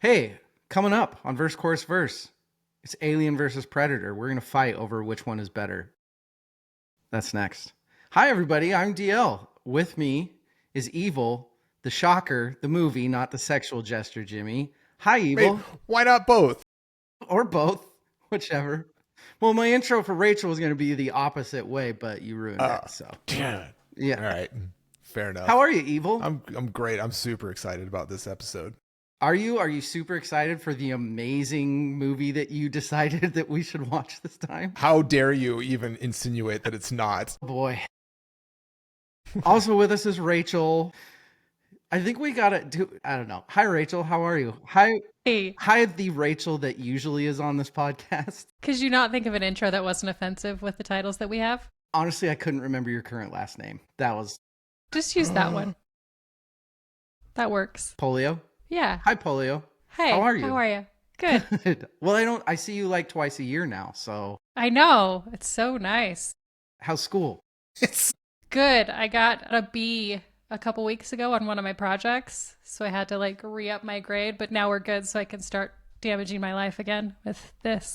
Hey, coming up on Verse Course Verse, it's Alien versus Predator. We're going to fight over which one is better. That's next. Hi, everybody. I'm DL. With me is Evil, the shocker, the movie, not the sexual gesture, Jimmy. Hi, Wait, Evil. why not both? Or both, whichever. Well, my intro for Rachel was going to be the opposite way, but you ruined it. So, Yeah. yeah. All right. Fair How enough. are you, Evil? I'm great. I'm super excited about this episode. Are you? Are you super excited for the amazing movie that you decided that we should watch this time? How dare you even insinuate that it's not? Boy. Also with us is Rachel. I think we gotta do. I don't know. Hi, Rachel. How are you? Hey, Hi, the Rachel that usually is on this podcast. could you not think of an intro that wasn't offensive with the titles that we have? Honestly, I couldn't remember your current last name. That was Just use that one. That works. Polio. Yeah. Hi, Polio. Hey, How are you? How are you? Good. Good. Well, I see you like twice a year now. So, I know. It's so nice. how's school? It's Good. I got a B a couple weeks ago on one of my projects, so I had to like re-up my grade, but now we're good so I can start damaging my life again with this.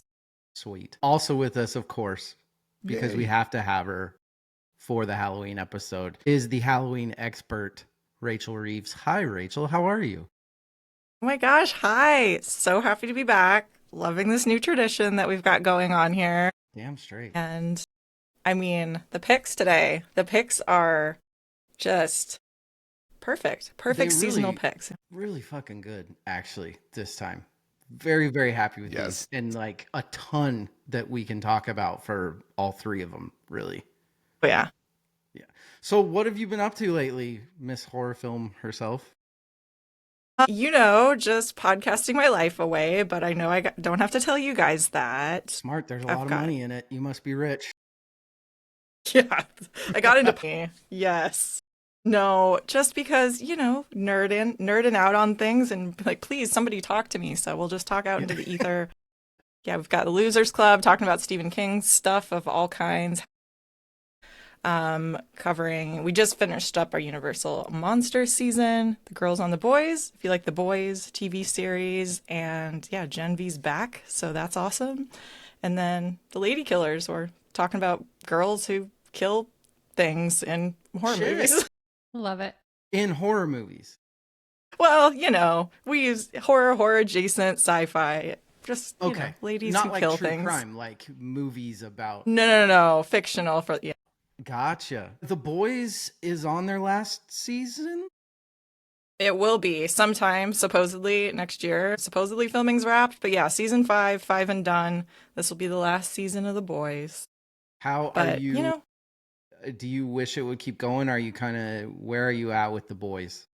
Sweet. Also with us, of course, because Yay. we have to have her for the Halloween episode, is the Halloween expert, Rachel Reeves. Hi, Rachel. How are you? Oh my gosh, hi. So happy to be back. Loving this new tradition that we've got going on here. Damn straight. And I mean, the picks today, the picks are just perfect. Perfect They seasonal really- picks. Really fucking good, actually, this time. Very, very happy with Yes. these. And like a ton that we can talk about for all three of them, really. But yeah. So what have you been up to lately, Miss Horror Film herself? Just podcasting my life away, but I know don't have to tell you guys that. Smart, there's a I've lot of got- money in it. You must be rich. Yeah, I got into yes. No, just because, nerding out on things and like, please, somebody talk to me. So we'll just talk out into the ether. Yeah, we've got the Losers Club talking about Stephen King stuff of all kinds. We just finished up our Universal Monsters season, The Girls on the Boys, if you like The Boys TV series, and yeah, Gen V's back, so that's awesome. And then The Lady Killers, we're talking about girls who kill things in horror Shit. movies. Love it. In horror movies. Well, we use horror adjacent sci-fi, just Okay. ladies Not who like kill true things. crime, like movies about. No, fictional for yeah. Gotcha. The Boys is on their last season? It will be sometime, supposedly next year. Supposedly filming's wrapped, but yeah, season five and done. This will be the last season of The Boys. How are But you? Do you wish it would keep going? Are you kind of, where are you at with The Boys?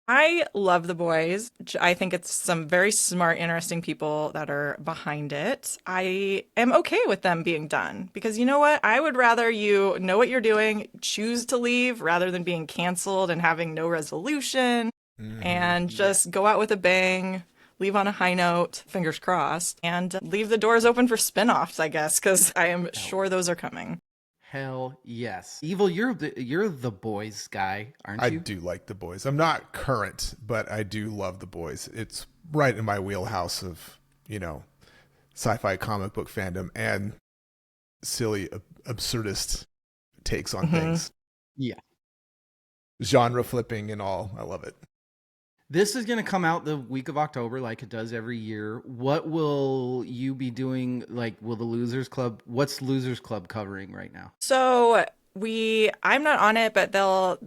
I love The Boys. I think it's some very smart, interesting people that are behind it. I am okay with them being done because you know what? I would rather you know what you're doing, choose to leave rather than being canceled and having no resolution and just go out with a bang, leave on a high note, fingers crossed, and leave the doors open for spin-offs, I guess, because I am sure those are coming. Hell yes. Evil, you're the Boys guy, aren't I you? do like The Boys. I'm not current, but I do love The Boys. It's right in my wheelhouse of, sci-fi comic book fandom and silly, absurdist takes on things. Yeah. Genre flipping and all. I love it. This is going to come out the week of October like it does every year. What will you be doing? Like, will the Losers Club, what's Losers Club covering right now? So I'm not on it, but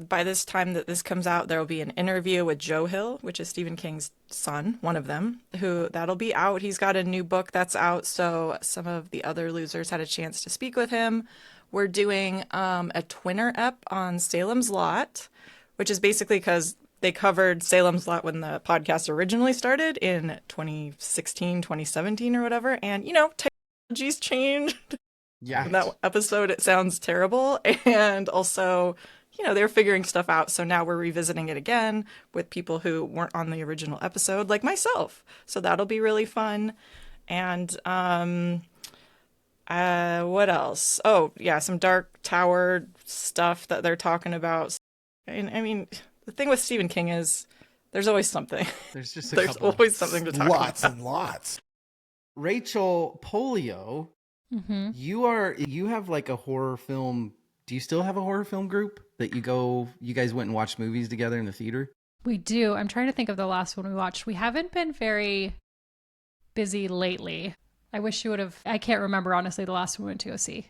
by this time that this comes out, there will be an interview with Joe Hill, which is Stephen King's son, one of them, that'll be out. He's got a new book that's out. So some of the other losers had a chance to speak with him. We're doing a Twinner ep on Salem's Lot, which is basically because they covered Salem's Lot when the podcast originally started in 2016, 2017 or whatever. And, technology's changed. Yeah. In that episode, it sounds terrible. And also, they're figuring stuff out. So now we're revisiting it again with people who weren't on the original episode, like myself. So that'll be really fun. And what else? Oh, yeah, some Dark Tower stuff that they're talking about. And I mean, the thing with Stephen King is There's always something. There's just a There's couple. always something to talk Lots about. and lots. Rachel Polio, Mm-hmm. you have like a horror film. Do you still have a horror film group that you guys went and watched movies together in the theater? We do. I'm trying to think of the last one we watched. We haven't been very busy lately. I wish you would have. I can't remember, honestly, the last one we went to go see.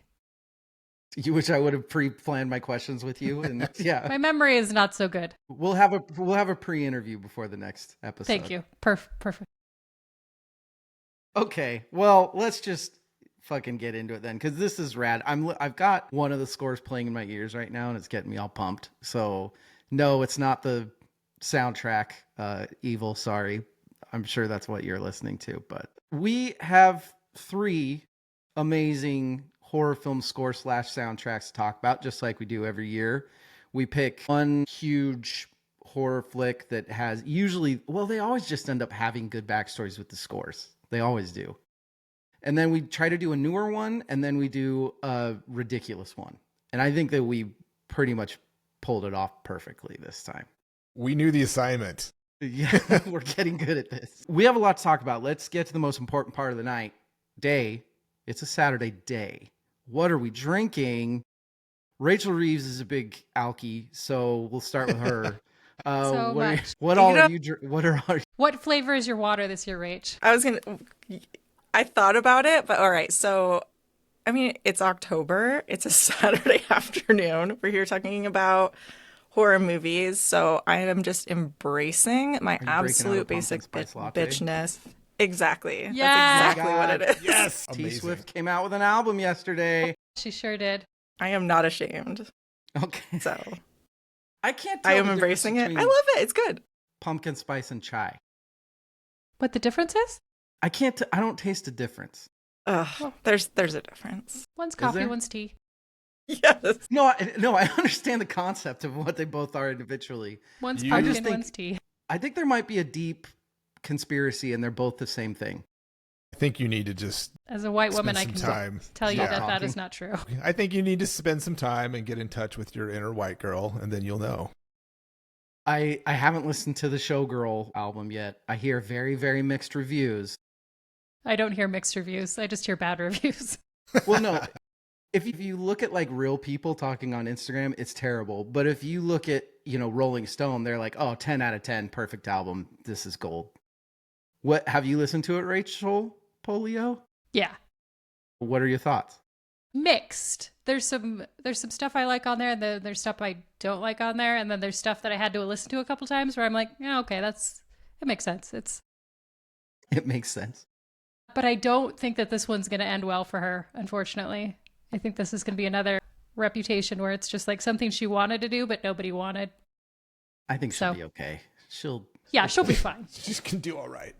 You wish I would have pre-planned my questions with you, and yeah, My memory is not so good. we'll have a pre-interview before the next episode. Thank you. Perfect. Okay, well, let's just fucking get into it then, because this is rad. I've got one of the scores playing in my ears right now, and it's getting me all pumped. So no, it's not the soundtrack. Evil, sorry. I'm sure that's what you're listening to, but we have 3 amazing horror film score / soundtracks to talk about, just like we do every year. We pick one huge horror flick that has they always just end up having good backstories with the scores. They always do. And then we try to do a newer one, and then we do a ridiculous one. And I think that we pretty much pulled it off perfectly this time. We knew the assignment. Yeah, we're getting good at this. We have a lot to talk about. Let's get to the most important part of the day. It's a Saturday day. What are we drinking? Rachel Reeves is a big alkie, so we'll start with her. So much. What flavor is your water this year, Rach? I thought about it, but all right. So, I mean, it's October. It's a Saturday afternoon. We're here talking about horror movies. So I am just embracing my absolute basic bitchness. Exactly. Yeah. That's exactly what it is. Yes. T Amazing. Swift came out with an album yesterday. She sure did. I am not ashamed. Okay. So I can't tell I am the embracing it. difference I between love it. It's good. pumpkin spice and chai. What the difference is? I don't taste a difference. Ugh, there's a difference. One's coffee, there? one's tea. Yes. No, I understand the concept of what they both are individually. One's You- pumpkin, I just think- one's tea. I think there might be a deep conspiracy, and they're both the same thing. I think you need to just As a white woman, I spend can some time. tell you Yeah. that Talking. is not true. I think you need to spend some time and get in touch with your inner white girl, and then you'll know. I haven't listened to the Showgirl album yet. I hear very, very mixed reviews. I don't hear mixed reviews. I just hear bad reviews. Well, no. If you look at like real people talking on Instagram, it's terrible. But if you look at, Rolling Stone, they're like, oh, 10 out of 10, perfect album. This is gold. What have you listened to it, Rachel Polio? Yeah. What are your thoughts? Mixed. There's some stuff I like on there, and then there's stuff I don't like on there, and then there's stuff that I had to listen to a couple times where I'm like, yeah, okay, it makes sense. It makes sense. But I don't think that this one's going to end well for her, unfortunately. I think this is going to be another Reputation where it's just like something she wanted to do, but nobody wanted. I think she'll So- be okay. She'll be fine. She can do all right.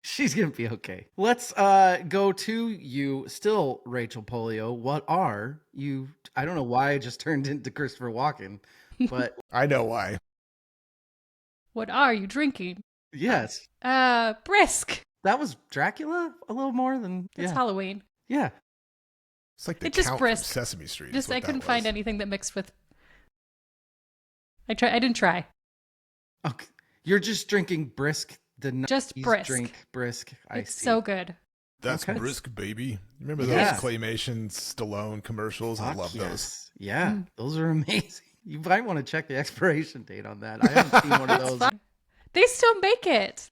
She's gonna be okay. Let's go to you still, Rachel Polio. What are you? I don't know why I just turned into Christopher Walken, but I know why. What are you drinking? yes, Brisk. that was Dracula. A little more than It's yeah, Halloween. yeah. It's like the It just Count from brisk. Sesame Street. is Just what I that couldn't was. find anything that mixed with. I didn't try. Okay, you're just drinking brisk. The Just 90s brisk. drink brisk. I It's see. so good. That's Okay. brisk, baby. Remember those Yeah. claymation Stallone commercials? I Fuck love those. yes. Yeah, Mm. those are amazing. You might want to check the expiration date on that. I haven't seen one of It's those. fine. They still make it.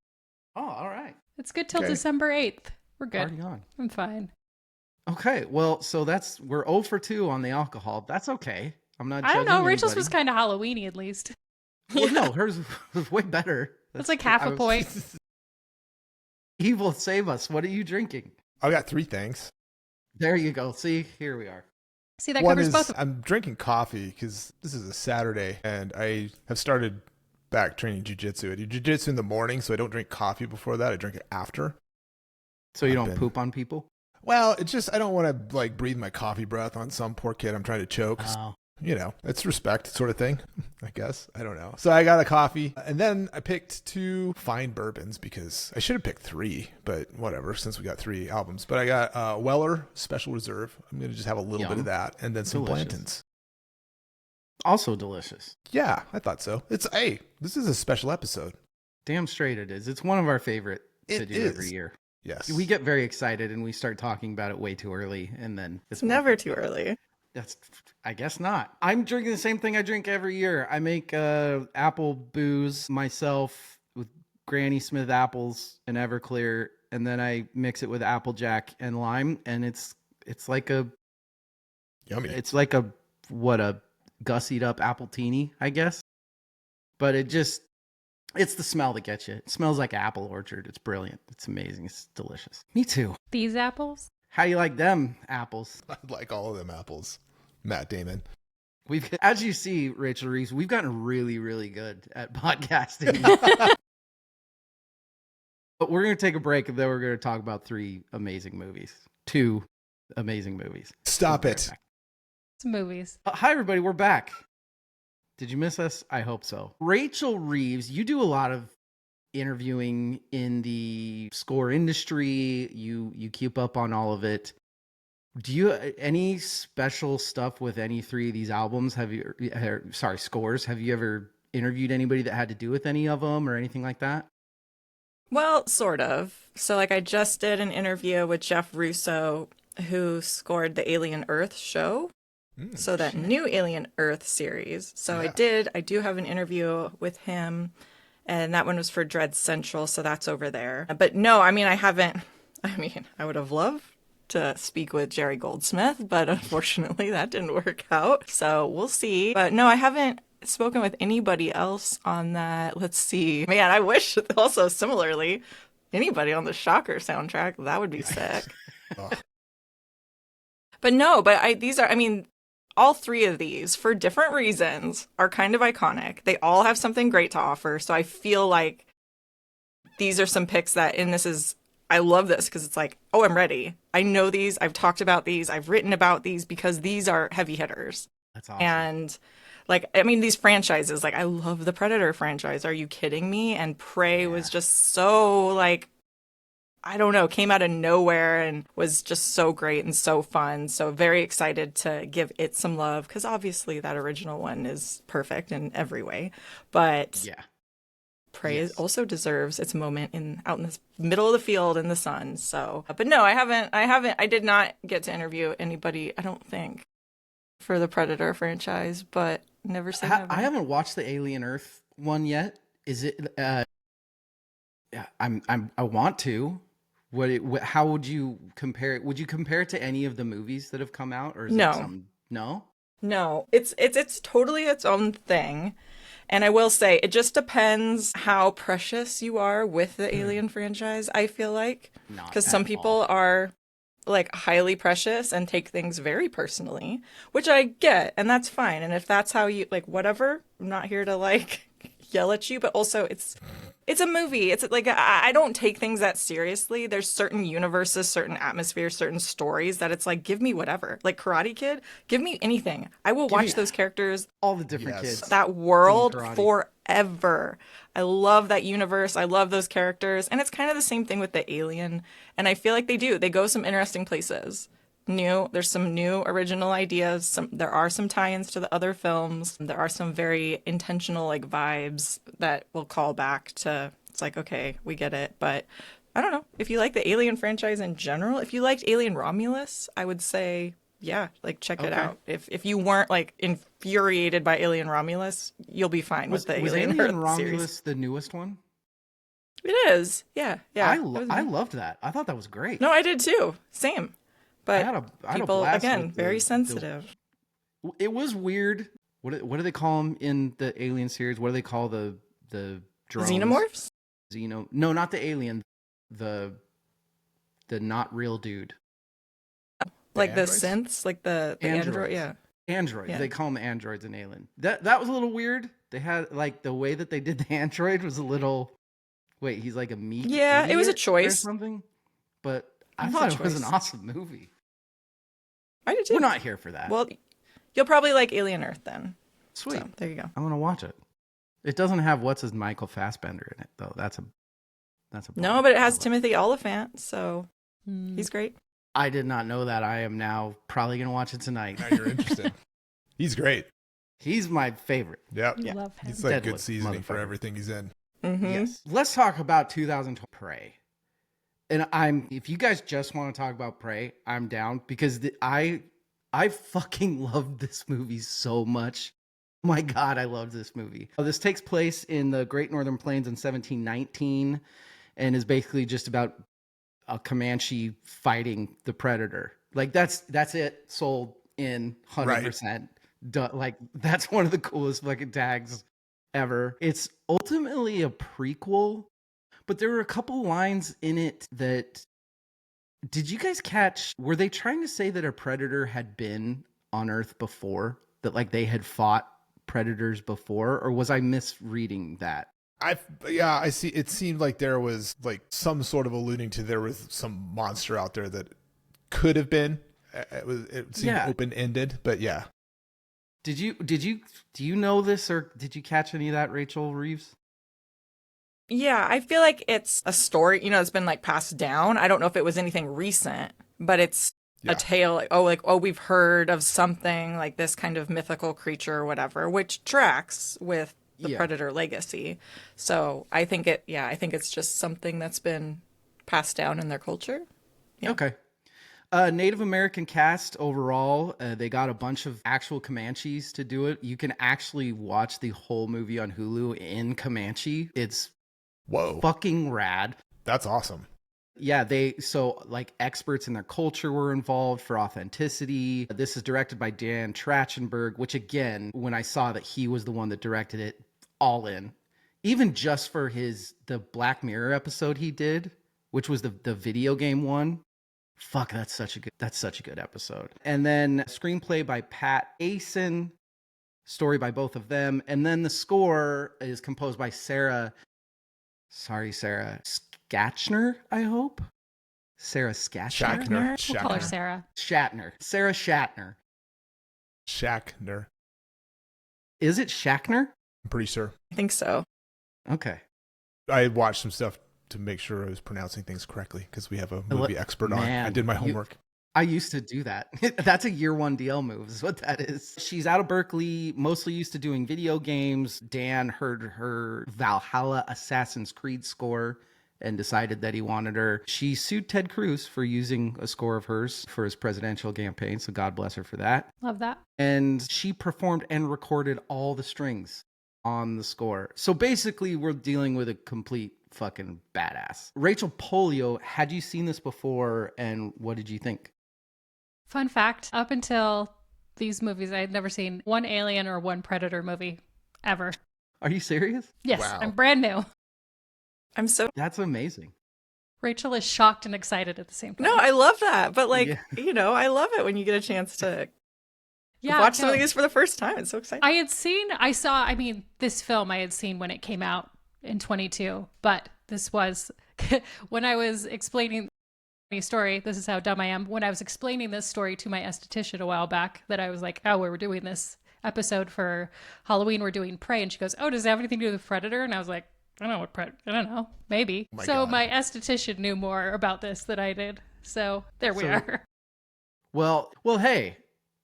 Oh, all right. It's good till Okay. December 8th. We're good. Party on. I'm fine. Okay, well, so we're 0 for 2 on the alcohol. That's okay. I'm not. I don't judging know. Rachel's anybody. was kind of Halloweeny at least. Well, no, hers was way better. That's like half a point. Evil, save us. What are you drinking? I got 3 things. There you go. See, here we are. See, that One covers is both of them. I'm drinking coffee because this is a Saturday, and I have started back training jujitsu. I do jujitsu in the morning, so I don't drink coffee before that. I drink it after. So you I've don't been- poop on people? Well, it's just I don't want to like breathe my coffee breath on some poor kid I'm trying to choke. Oh. It's respect sort of thing, I guess. I don't know. So I got a coffee, and then I picked 2 fine bourbons because I should have picked 3, but whatever, since we got 3 albums. But I got Weller Special Reserve. I'm going to just have a little bit Yum. of that, and then some Delicious. Blanton's. Also delicious. Yeah, I thought so. This is a special episode. Damn straight it is. It's one of our favorite to It do is. every year. Yes. We get very excited and we start talking about it way too early, and then It's never too early. That's, I guess not. I'm drinking the same thing I drink every year. I make apple booze myself with Granny Smith apples and Everclear, and then I mix it with Applejack and lime, and it's like a Yummy. it's like a gussied up appletini, I guess. But it's the smell that gets you. It smells like apple orchard. It's brilliant. It's amazing. It's delicious. Me too. These apples? How do you like them apples? I like all of them apples. Matt Damon. As you see, Rachel Reeves, we've gotten really, really good at podcasting. But we're going to take a break, and then we're going to talk about 2 amazing movies. Stop We'll be it. right back. It's movies. Hi, everybody. We're back. Did you miss us? I hope so. Rachel Reeves, you do a lot of interviewing in the score industry. You keep up on all of it. Do you any special stuff with any 3 of these albums? Scores? Have you ever interviewed anybody that had to do with any of them or anything like that? Well, sort of. So, like, I just did an interview with Jeff Russo, who scored the Alien Earth show. So that new Alien Earth series. So Yeah. I do have an interview with him, and that one was for Dread Central, so that's over there. But no, I would have loved to speak with Jerry Goldsmith, but unfortunately that didn't work out. So we'll see. But no, I haven't spoken with anybody else on that. Let's see. Man, I wish also similarly anybody on the Shocker soundtrack. That would be sick. Oh. But no, all 3 of these, for different reasons, are kind of iconic. They all have something great to offer. So I feel like these are some picks I love this because it's like, oh, I'm ready. I know these. I've talked about these. I've written about these because these are heavy hitters. That's awesome. And these franchises, like, I love the Predator franchise. Are you kidding me? And Prey was just so, like, I don't know, came out of nowhere and was just so great and so fun. So very excited to give it some love because obviously that original one is perfect in every way. But Yeah. Prey also deserves its moment out in the middle of the field in the sun. So, but no, I did not get to interview anybody, I don't think, for the Predator franchise, but never say never. I haven't watched the Alien Earth one yet. Is it? I want to. How would you compare it? Would you compare it to any of the movies that have come out, or is No. it some? No. No, it's totally its own thing. And I will say, it just depends how precious you are with the Alien franchise, I feel like. Not Because at some people all. are, like, highly precious and take things very personally, which I get, and that's fine. And if that's how you, like, whatever, I'm not here to, like, yell at you, but also it's a movie. It's like, I don't take things that seriously. There's certain universes, certain atmospheres, certain stories that it's like, give me whatever. Like Karate Kid, give me anything. I will watch those characters, All the different Yes. kids. that world, Team Karate. forever. I love that universe. I love those characters. And it's kind of the same thing with the Alien. And I feel like they go some interesting places. There's some new original ideas. There are some tie-ins to the other films. There are some very intentional, like, vibes that will call back to, it's like, okay, we get it. But I don't know, if you like the Alien franchise in general, if you liked Alien Romulus, I would say, yeah, like, check it Okay. out. If you weren't, like, infuriated by Alien Romulus, you'll be fine Was with the Alien Alien Earth Romulus series. the newest one? It is, yeah. I It was- loved that. I thought that was great. No, I did too. Same. But I had a people, blast again, with very sensitive. It was weird. What do they call them in the Alien series? What do they call the drones? Xenomorphs? No, not the alien. The not real dude. Like the androids? synths? Like the android? Androids. Yeah. Androids. Yeah. They call them androids in Alien. That was a little weird. They had, like, the way that they did the android was a little. Wait, he's like a meat. Yeah, it was a idiot or choice. something. But I It was a thought it was an choice. awesome movie. I did too. We're not here for that. Well, you'll probably like Alien Earth then. Sweet. So, there you go. I'm gonna watch it. It doesn't have what's his Michael Fassbender in it though. That's a. No, but it has Timothy Oliphant, so Hmm. he's great. I did not know that. I am now probably gonna watch it tonight. Now you're interested. He's great. He's my favorite. Yep. Yeah. Love him. He's like Deadwood, good seasoning for motherfucker. everything he's in. Yes. Let's talk about 2020 Prey. And if you guys just want to talk about Prey, I'm down because I fucking love this movie so much. Oh my God, I love this movie. This takes place in the Great Northern Plains in 1719 and is basically just about a Comanche fighting the Predator. Like that's it, sold in 100%. Like that's one of the coolest fucking tags ever. It's ultimately a prequel, but there were a couple lines in it that, did you guys catch? Were they trying to say that a predator had been on Earth before? That like they had fought predators before? Or was I misreading that? I see. It seemed like there was like some sort of alluding to there was some monster out there that could have been. It seemed open-ended, but yeah. Do you know this, or did you catch any of that, Rachel Reeves? Yeah, I feel like it's a story, it's been like passed down. I don't know if it was anything recent, but it's a tale like, we've heard of something like this kind of mythical creature or whatever, which tracks with the Predator legacy. So I think it's just something that's been passed down in their culture. Yeah. Okay. Native American cast overall, they got a bunch of actual Comanches to do it. You can actually watch the whole movie on Hulu in Comanche. It's fucking rad. That's awesome. Yeah, so experts in their culture were involved for authenticity. This is directed by Dan Trachtenberg, which again, when I saw that he was the one that directed it, all in. Even just for the Black Mirror episode he did, which was the video game one. Fuck, that's such a good episode. And then screenplay by Pat Asen, story by both of them, and then the score is composed by Sarah Skatchner, I hope. Sarah Skatchner? We'll call her Sarah. Sarah Shatner. Shackner. Is it Shackner? I'm pretty sure. I think so. Okay. I watched some stuff to make sure I was pronouncing things correctly because we have a movie expert on. I did my homework. I used to do that. That's a year one DL move is what that is. She's out of Berkeley, mostly used to doing video games. Dan heard her Valhalla Assassin's Creed score and decided that he wanted her. She sued Ted Cruz for using a score of hers for his presidential campaign, so God bless her for that. Love that. And she performed and recorded all the strings on the score. So basically, we're dealing with a complete fucking badass. Rachel Polio, had you seen this before, and what did you think? Fun fact, up until these movies, I had never seen one Alien or one Predator movie ever. Are you serious? Yes, Wow. I'm brand new. That's amazing. Rachel is shocked and excited at the same time. No, I love that. But I love it when you get a chance to watch some of these for the first time. It's so exciting. This film I had seen when it came out in 22, but this was when I was explaining the story. This is how dumb I am. When I was explaining this story to my esthetician a while back, that I was like, oh, we're doing this episode for Halloween. We're doing Prey. And she goes, oh, does it have anything to do with Predator? And I was like, I don't know. Maybe. Oh my esthetician knew more about this than I did. So there we are. Well, hey,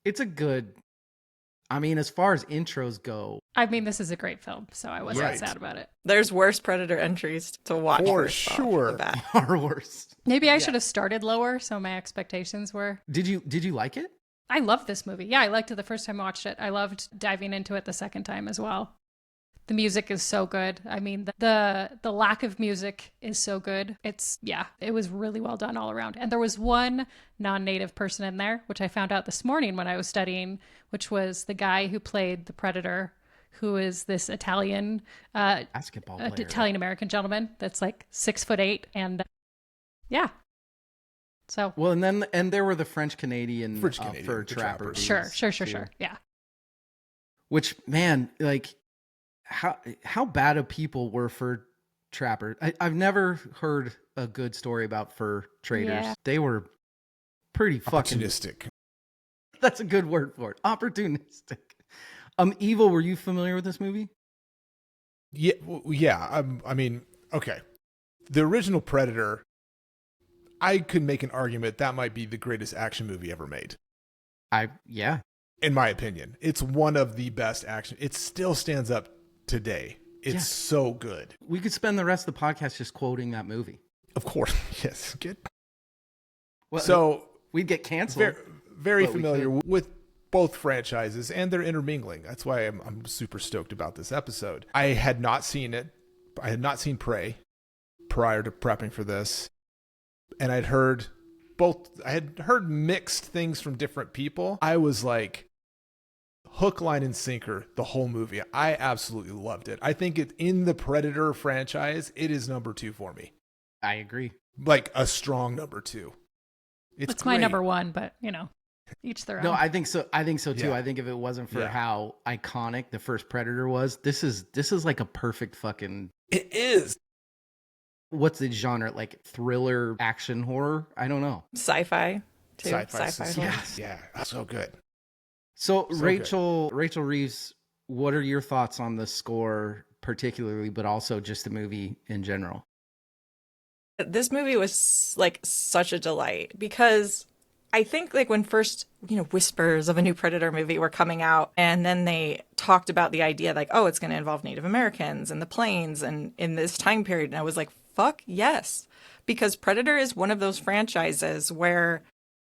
it's a good, as far as intros go. This is a great film, so I wasn't sad about it. There's worse Predator entries to watch. For sure. Far worse. Maybe I should have started lower, so my expectations were. Did you like it? I loved this movie. Yeah, I liked it the first time I watched it. I loved diving into it the second time as well. The music is so good. The lack of music is so good. It was really well done all around. And there was one non-native person in there, which I found out this morning when I was studying, which was the guy who played the Predator, who is this Italian basketball player, Italian-American gentleman that's like 6'8", and yeah. So well, and there were the French Canadian fur trapper. Sure. Yeah. Which, man, like, how bad of people were fur trappers. I've never heard a good story about fur traders. Yeah. They were pretty fucking opportunistic. That's a good word for it. Opportunistic. Evil, were you familiar with this movie? Yeah. Okay. The original Predator, I could make an argument that might be the greatest action movie ever made. In my opinion, it's one of the best action. It still stands up today. It's so good. We could spend the rest of the podcast just quoting that movie. Of course. Yes. Good. Well, So we'd get canceled. very but we familiar could. with both franchises, and they're intermingling. That's why I'm super stoked about this episode. I had not seen it. I had not seen Prey prior to prepping for this. And I had heard mixed things from different people. I was like hook, line, and sinker the whole movie. I absolutely loved it. I think in the Predator franchise, it is number 2 for me. I agree. Like a strong number 2. It's my number 1, but each their own. No, I think so. I think so too. Yeah. I think if it wasn't for Yeah. how iconic the first Predator was, this is like a perfect fucking. It is. What's the genre? Like thriller, action, horror? I don't know. Sci-fi too. Sci-fi. horror. Yes. Yeah. That's so good. So, So Rachel Reeves, what are your thoughts on the score particularly, but also just the movie in general? This movie was like such a delight because I think like when first, whispers of a new Predator movie were coming out, and then they talked about the idea like, oh, it's going to involve Native Americans and the plains and in this time period. And I was like, fuck yes. Because Predator is one of those franchises where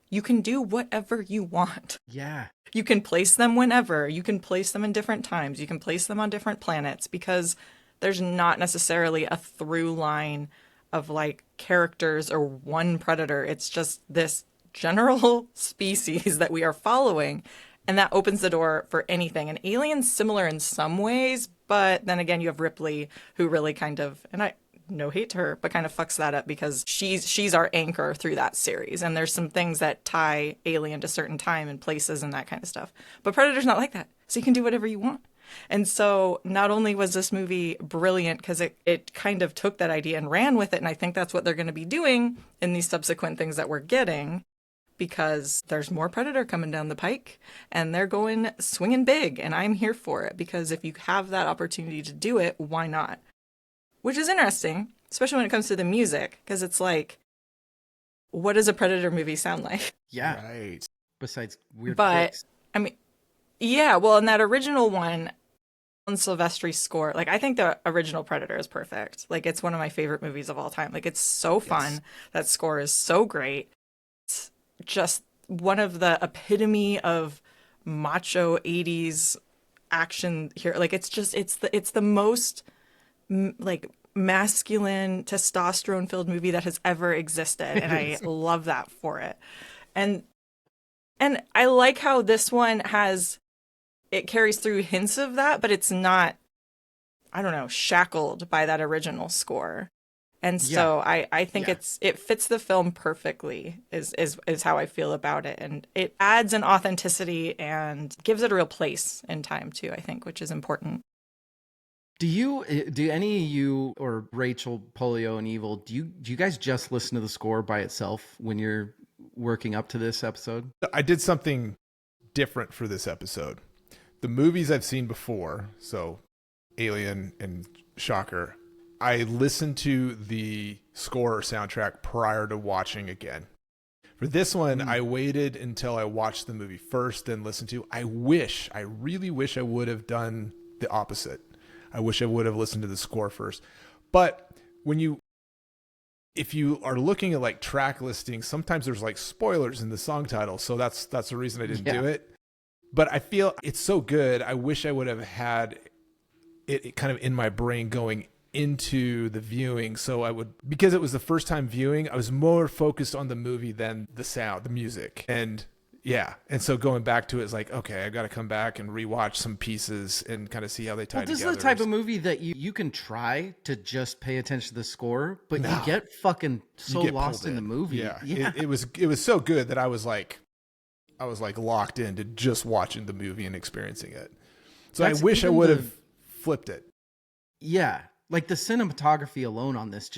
you can do whatever you want. Yeah. You can place them whenever. You can place them in different times. You can place them on different planets because there's not necessarily a through line of like characters or one predator. It's just this general species that we are following. And that opens the door for anything. And Alien's similar in some ways, but then again, you have Ripley who really kind of, and I no hate to her, but kind of fucks that up because she's our anchor through that series. And there's some things that tie Alien to certain time and places and that kind of stuff. But Predator's not like that. So you can do whatever you want. And so not only was this movie brilliant because it kind of took that idea and ran with it. And I think that's what they're going to be doing in these subsequent things that we're getting, because there's more Predator coming down the pike and they're going swinging big. And I'm here for it because if you have that opportunity to do it, why not? Which is interesting, especially when it comes to the music, because it's like, what does a Predator movie sound like? Yeah. Right. Besides weird But kicks. I mean, yeah, well, in that original one, on Silvestri's score, like I think the original Predator is perfect. Like it's one of my favorite movies of all time. Like it's so fun. Yes. That score is so great. It's just one of the epitome of macho 80s action here. Like it's the most like masculine testosterone filled movie that has ever existed, and I love that for it. And I like how this one it carries through hints of that, but it's not, I don't know, shackled by that original score. And so I think it fits the film perfectly is how I feel about it. And it adds an authenticity and gives it a real place in time too, I think, which is important. Do any of you or Rachel, Polio, and Evil, do you guys just listen to the score by itself when you're working up to this episode? I did something different for this episode. The movies I've seen before, so Alien and Shocker, I listened to the score or soundtrack prior to watching again. For this one, I waited until I watched the movie first, then listened to. I really wish I would have done the opposite. I wish I would have listened to the score first. But if you are looking at like track listings, sometimes there's like spoilers in the song title. So that's the reason I didn't do it. But I feel it's so good. I wish I would have had it kind of in my brain going into the viewing. So because it was the first time viewing, I was more focused on the movie than the sound, the music. And so going back to it is like, okay, I've got to come back and rewatch some pieces and kind of see how they tie together. This is the type of movie that you can try to just pay attention to the score, but you get fucking so lost in the movie. Yeah. It was so good that I was like locked into just watching the movie and experiencing it. So I wish I would have flipped it. Yeah. Like the cinematography alone on this,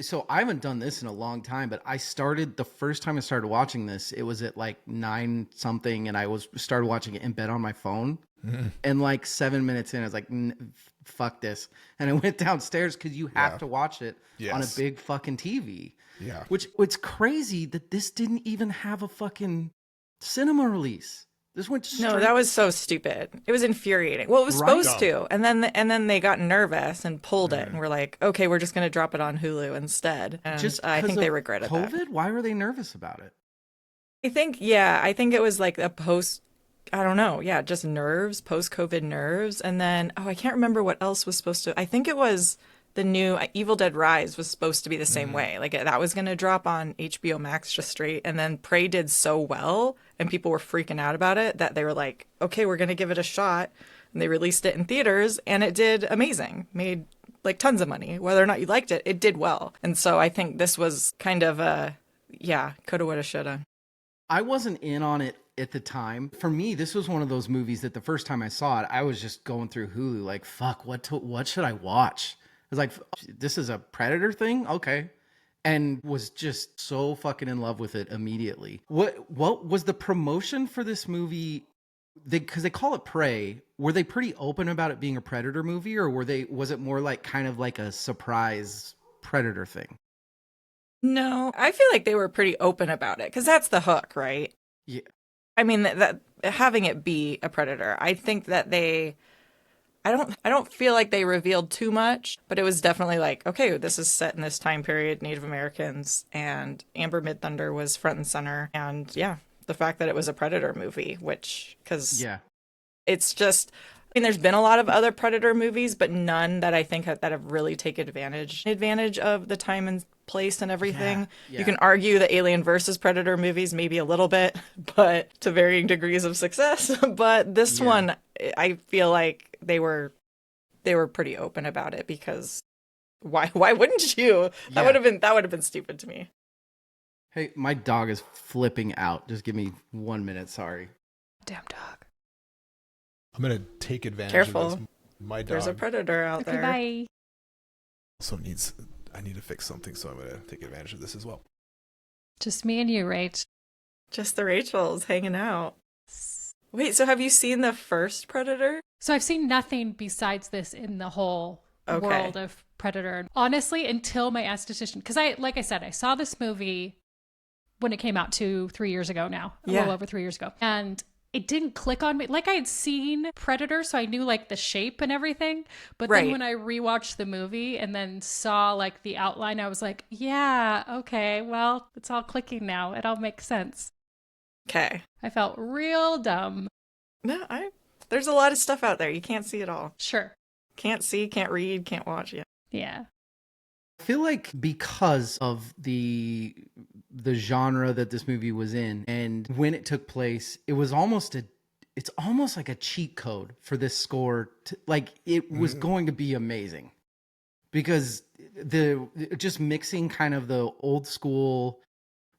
so I haven't done this in a long time, but the first time I started watching this, it was at like 9 something, and I started watching it in bed on my phone. Mm-hmm. And like 7 minutes in, I was like, fuck this. And I went downstairs because you have to watch it on a big fucking TV. Yeah. Which it's crazy that this didn't even have a fucking cinema release. This went straight. No, that was so stupid. It was infuriating. Well, it was Right? supposed to, and then they got nervous and pulled it, and were like, "Okay, we're just going to drop it on Hulu instead." And Just I think 'cause they of regretted COVID? that. Why were they nervous about it? I think it was like a post. I don't know. Yeah, just nerves, post-COVID nerves, and then I can't remember what else was supposed to. I think it was the new Evil Dead Rise was supposed to be the same way. Like that was going to drop on HBO Max just straight, and then Prey did so well, and people were freaking out about it that they were like, "Okay, we're going to give it a shot." And they released it in theaters, and it did amazing. Made like tons of money. Whether or not you liked it, it did well. And so I think this was kind of a coulda, woulda, shoulda. I wasn't in on it at the time. For me, this was one of those movies that the first time I saw it, I was just going through Hulu like, fuck, what should I watch? I was like, this is a Predator thing? Okay. And was just so fucking in love with it immediately. What was the promotion for this movie? Because they call it Prey. Were they pretty open about it being a Predator movie, or was it more like kind of like a surprise Predator thing? No, I feel like they were pretty open about it because that's the hook, right? Yeah. I mean that having it be a Predator. I think that I don't feel like they revealed too much, but it was definitely like, okay, this is set in this time period, Native Americans, and Amber Midthunder was front and center. And yeah, the fact that it was a Predator movie, because it's just, I mean, there's been a lot of other Predator movies, but none that I think that have really taken advantage of the time and place and everything. Yeah. You can argue the Alien versus Predator movies maybe a little bit, but to varying degrees of success. But this one, I feel like they were pretty open about it because why wouldn't you? That would have been stupid to me. Hey, my dog is flipping out. Just give me 1 minute. Sorry. Damn dog. I'm gonna take advantage Careful. of this. My dog There's a predator out Okay, there. bye. also needs. I need to fix something, so I'm gonna take advantage of this as well. Just me and you, Rach. Just the Rachels hanging out. Wait, so have you seen the first Predator? So I've seen nothing besides this in the whole Okay. world of Predator. Honestly, until my esthetician, because like I said, I saw this movie when it came out 2-3 years ago now, a little over 3 years ago. And it didn't click on me. Like I had seen Predator, so I knew like the shape and everything. But then when I rewatched the movie and then saw like the outline, I was like, yeah, okay, well, it's all clicking now. It all makes sense. Okay. I felt real dumb. No, there's a lot of stuff out there. You can't see it all. Sure. Can't see, can't read, can't watch. Yeah. Yeah. I feel like because of the genre that this movie was in and when it took place, it's almost like a cheat code for this score like it was going to be amazing. Because just mixing kind of the old school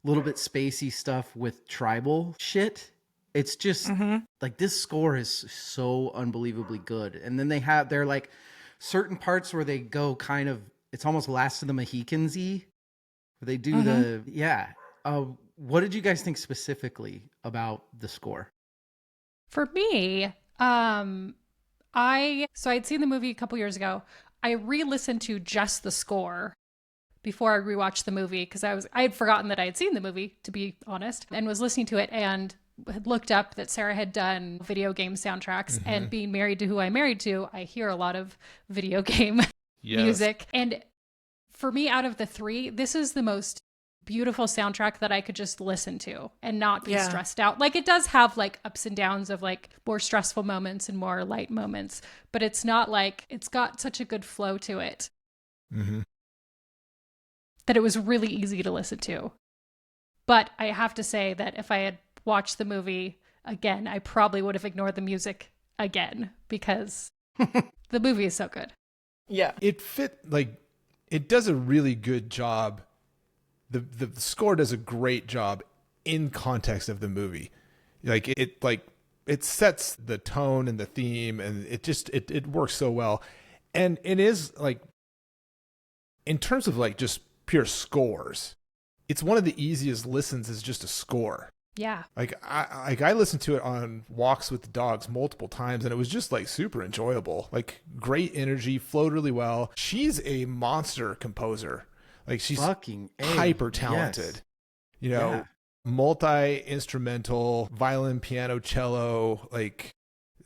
little bit spacey stuff with tribal shit, it's just like this score is so unbelievably good. And then they're like certain parts where they go kind of, it's almost Last of the Mohicans-y, where they do what did you guys think specifically about the score? For me, I'd seen the movie a couple years ago. I re-listened to just the score before I rewatched the movie because I had forgotten that I had seen the movie, to be honest, and was listening to it and had looked up that Sarah had done video game soundtracks. And being married to who I'm married to, I hear a lot of video game music. And for me, out of the three, this is the most beautiful soundtrack that I could just listen to and not be stressed out. Like it does have like ups and downs of like more stressful moments and more light moments, but it's not like, it's got such a good flow to it that it was really easy to listen to. But I have to say that if I had watched the movie again, I probably would have ignored the music again because the movie is so good. Yeah. It does a really good job. The score does a great job in context of the movie. It sets the tone and the theme, and it works so well. And it is like, in terms of like just pure scores, it's one of the easiest listens as just a score. Yeah. I listened to it on walks with the dogs multiple times, and it was just like super enjoyable. Like great energy, flowed really well. She's a monster composer. Like she's Fucking hyper talented. Yes. You know, Yeah. multi-instrumental, violin, piano, cello, like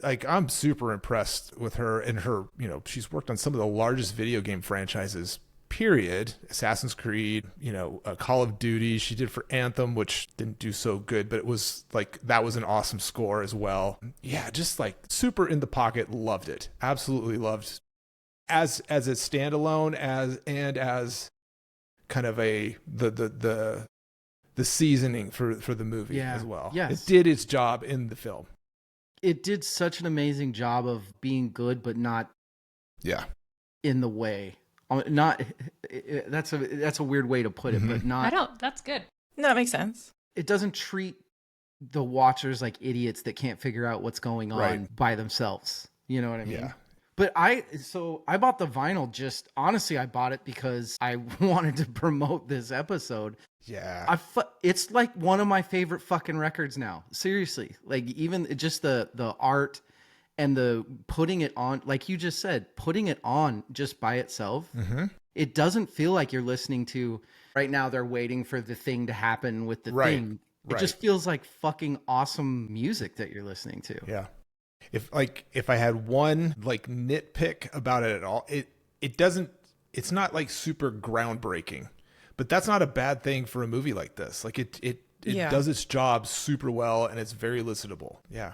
I'm super impressed with her and her, you know, she's worked on some of the largest video game franchises, period. Assassin's Creed, you know, Call of Duty. She did for Anthem, which didn't do so good, but it was like, that was an awesome score as well. Yeah, just like super in the pocket. Loved it. Absolutely loved as a standalone as kind of the seasoning for the movie as well. Yes. It did its job in the film. It did such an amazing job of being good, but not in the way. Not that's a weird way to put it, but not. That's good. No, that makes sense. It doesn't treat the watchers like idiots that can't figure out what's going on by themselves. You know what I mean? Yeah. But I bought the vinyl honestly, I bought it because I wanted to promote this episode. Yeah. It's like one of my favorite fucking records now. Seriously. Like even just the art and the putting it on, like you just said, putting it on just by itself. Mm-hmm. It doesn't feel like you're listening to right now. They're waiting for the thing to happen with the thing. It just feels like fucking awesome music that you're listening to. Yeah. If I had one like nitpick about it at all, it's not like super groundbreaking, but that's not a bad thing for a movie like this. Like it does its job super well and it's very listenable. Yeah.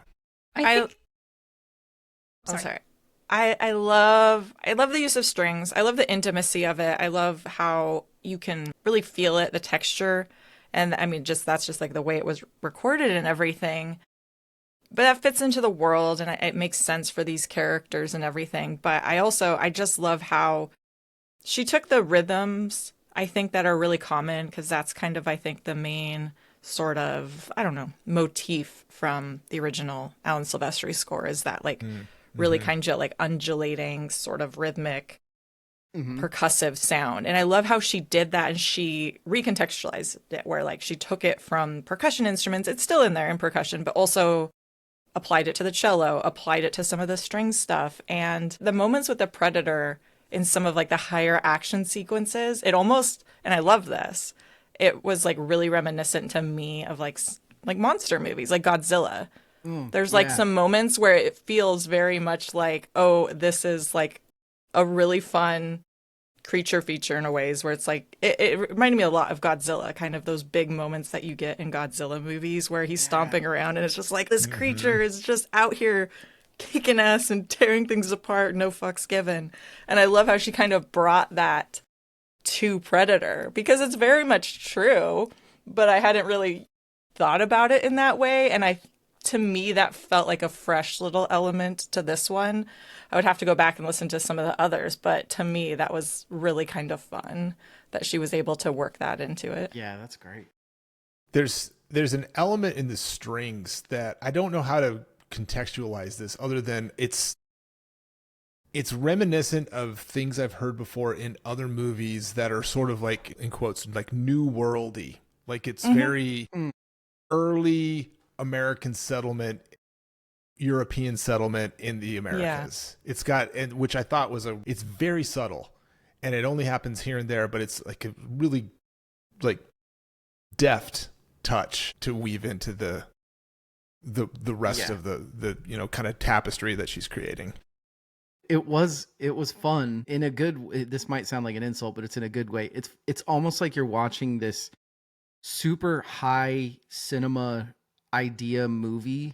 Sorry. I love the use of strings. I love the intimacy of it. I love how you can really feel it, the texture. And I mean, that's just like the way it was recorded and everything. But that fits into the world and it makes sense for these characters and everything. But I just love how she took the rhythms, I think, that are really common, because that's kind of, I think, the main sort of, I don't know, motif from the original Alan Silvestri score is that like really kind of like undulating sort of rhythmic percussive sound. And I love how she did that and she recontextualized it where like she took it from percussion instruments. It's still in there in percussion, but also applied it to the cello, applied it to some of the string stuff. And the moments with the Predator in some of like the higher action sequences, it almost, and I love this, it was like really reminiscent to me of like monster movies, like Godzilla. There's like some moments where it feels very much like, oh, this is like a really fun creature feature in a ways where it's like, it reminded me a lot of Godzilla, kind of those big moments that you get in Godzilla movies where he's stomping around and it's just like this creature is just out here kicking ass and tearing things apart, no fucks given. And I love how she kind of brought that to Predator because it's very much true, but I hadn't really thought about it in that way. And to me, that felt like a fresh little element to this one. I would have to go back and listen to some of the others, but to me, that was really kind of fun that she was able to work that into it. Yeah, that's great. There's an element in the strings that I don't know how to contextualize this other than it's reminiscent of things I've heard before in other movies that are sort of like, in quotes, like new worldy. Like it's very early American settlement, European settlement in the Americas. Yeah. It's got, and which I thought it's very subtle and it only happens here and there, but it's like a really like deft touch to weave into the rest of the you know, kind of tapestry that she's creating. It was fun in a good, this might sound like an insult, but it's in a good way. It's almost like you're watching this super high cinema idea movie.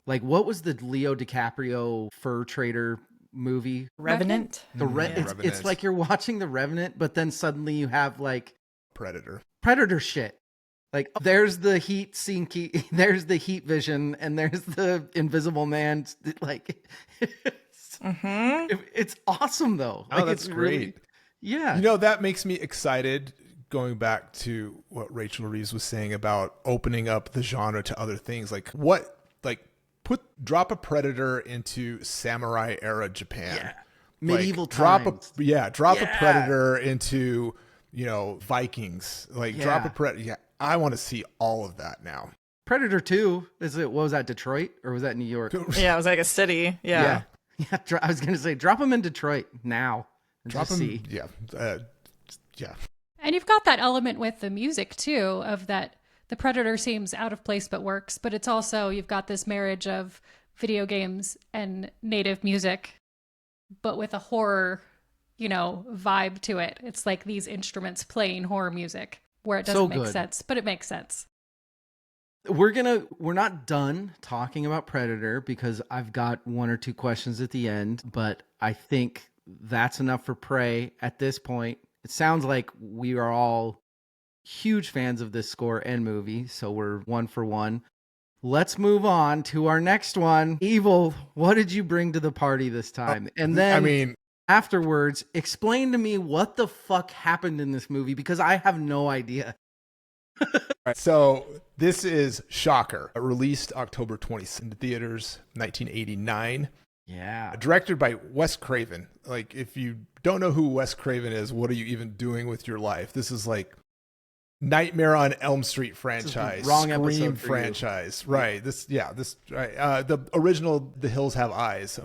Like what was the Leo DiCaprio fur trader movie? Revenant. It's like you're watching The Revenant, but then suddenly you have like Predator shit. Like there's the heat sinky, there's the heat vision, and there's the Invisible Man. Like it's awesome though. Oh, like, that's great. Really, yeah. You know, that makes me excited. Going back to what Rachel Reeves was saying about opening up the genre to other things, drop a Predator into samurai era Japan, medieval times. Drop a Predator into, you know, Vikings, drop a Predator. Yeah, I want to see all of that now. Predator 2 what was that, Detroit or was that New York? Yeah, it was like a city. Yeah. I was gonna say drop them in Detroit now. Drop them. See. Yeah. And you've got that element with the music too, of that The Predator seems out of place but works, but it's also, you've got this marriage of video games and native music, but with a horror, vibe to it. It's like these instruments playing horror music where it doesn't make sense, but it makes sense. We're not done talking about Predator because I've got one or two questions at the end, but I think that's enough for Prey at this point. It sounds like we are all huge fans of this score and movie, so we're 1 for 1. Let's move on to our next one. Evil, what did you bring to the party this time? And then afterwards, explain to me what the fuck happened in this movie because I have no idea. Right, so this is Shocker, released October 20th in the theaters, 1989. Yeah. Directed by Wes Craven. Like, if you don't know who Wes Craven is, what are you even doing with your life? This is like Nightmare on Elm Street franchise, wrong Scream franchise, right? The original The Hills Have Eyes,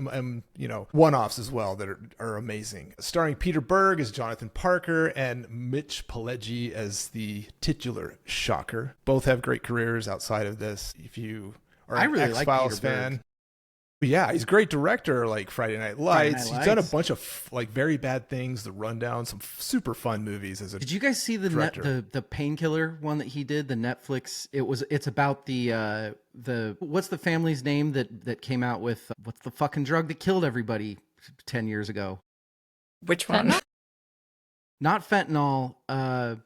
one-offs as well that are amazing. Starring Peter Berg as Jonathan Parker and Mitch Pileggi as the titular Shocker. Both have great careers outside of this. If you are an X-Files fan. Yeah, he's a great director, like Friday Night Lights. He's done a bunch of like Very Bad Things, The Rundown, some super fun movies as a Did you guys see the Painkiller one that he did, the Netflix? It's about the what's the family's name that came out with what's the fucking drug that killed everybody 10 years ago? Which one? Not fentanyl,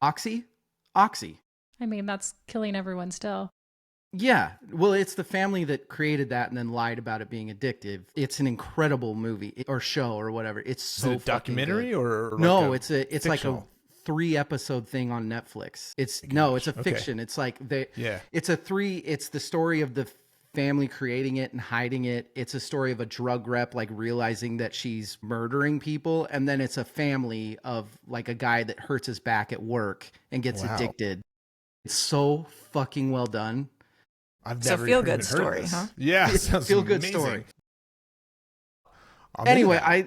Oxy? Oxy. I mean, that's killing everyone still. Yeah, well, it's the family that created that and then lied about it being addictive. It's an incredible movie or show or whatever. It's so Is it a documentary good. Or no, like it's like a 3-episode thing on Netflix. It's a fiction. It's like it's the story of the family creating it and hiding it. It's a story of a drug rep like realizing that she's murdering people, and then it's a family of like a guy that hurts his back at work and gets addicted. It's so fucking well done. I've never so feel good story, huh? Yeah, it's a feel good story. Anyway, I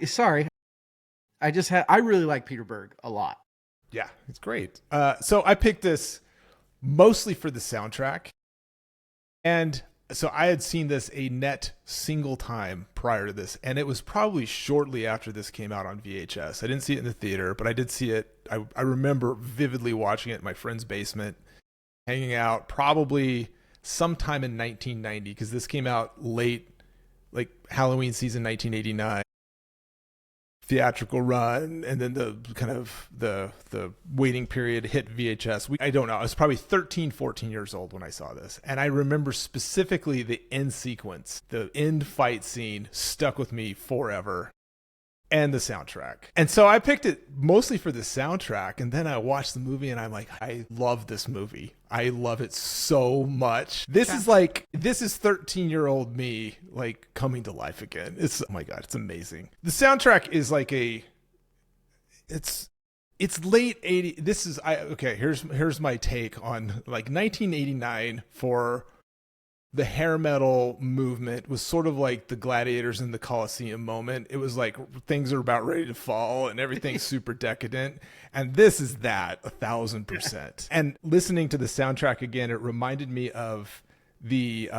really like Peter Berg a lot. Yeah, it's great. So I picked this mostly for the soundtrack, and so I had seen this a net single time prior to this, and it was probably shortly after this came out on VHS. I didn't see it in the theater, but I did see it. I remember vividly watching it in my friend's basement, hanging out, probably sometime in 1990, because this came out late, like Halloween season 1989, theatrical run, and then the kind of the waiting period hit VHS. I don't know. I was probably 13, 14 years old when I saw this. And I remember specifically the end sequence, the end fight scene stuck with me forever. And the soundtrack. And so I picked it mostly for the soundtrack, and then I watched the movie and I'm like, I love this movie. I love it so much. This is 13-year-old me like coming to life again. It's, oh my God, it's amazing. The soundtrack is like it's late 80s. Here's my take on like 1989 for the hair metal movement was sort of like the gladiators in the Colosseum moment. It was like things are about ready to fall and everything's super decadent. And this is that 1,000%. And listening to the soundtrack again, it reminded me of the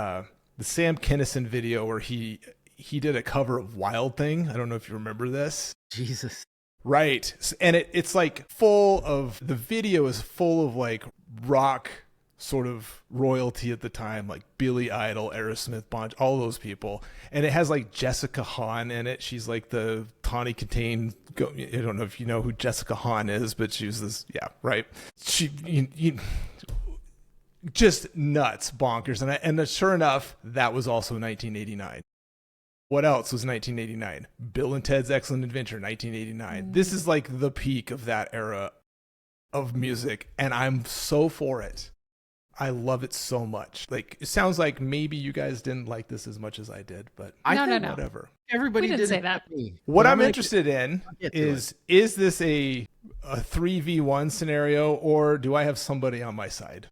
Sam Kinison video where he did a cover of Wild Thing. I don't know if you remember this. Jesus. Right. And it's like the video is full of like rock sort of royalty at the time, like Billy Idol, Aerosmith, all those people. And it has like Jessica Hahn in it. She's like the Tawny Katane. I don't know if you know who Jessica Hahn is, but she was this, yeah, right. She, just nuts, bonkers. And sure enough, that was also 1989. What else was 1989? Bill and Ted's Excellent Adventure, 1989. This is like the peak of that era of music, and I'm so for it. I love it so much. Like, it sounds like maybe you guys didn't like this as much as I did, but No. whatever. Everybody didn't say that. What I'm interested in is this a 3v1 scenario, or do I have somebody on my side?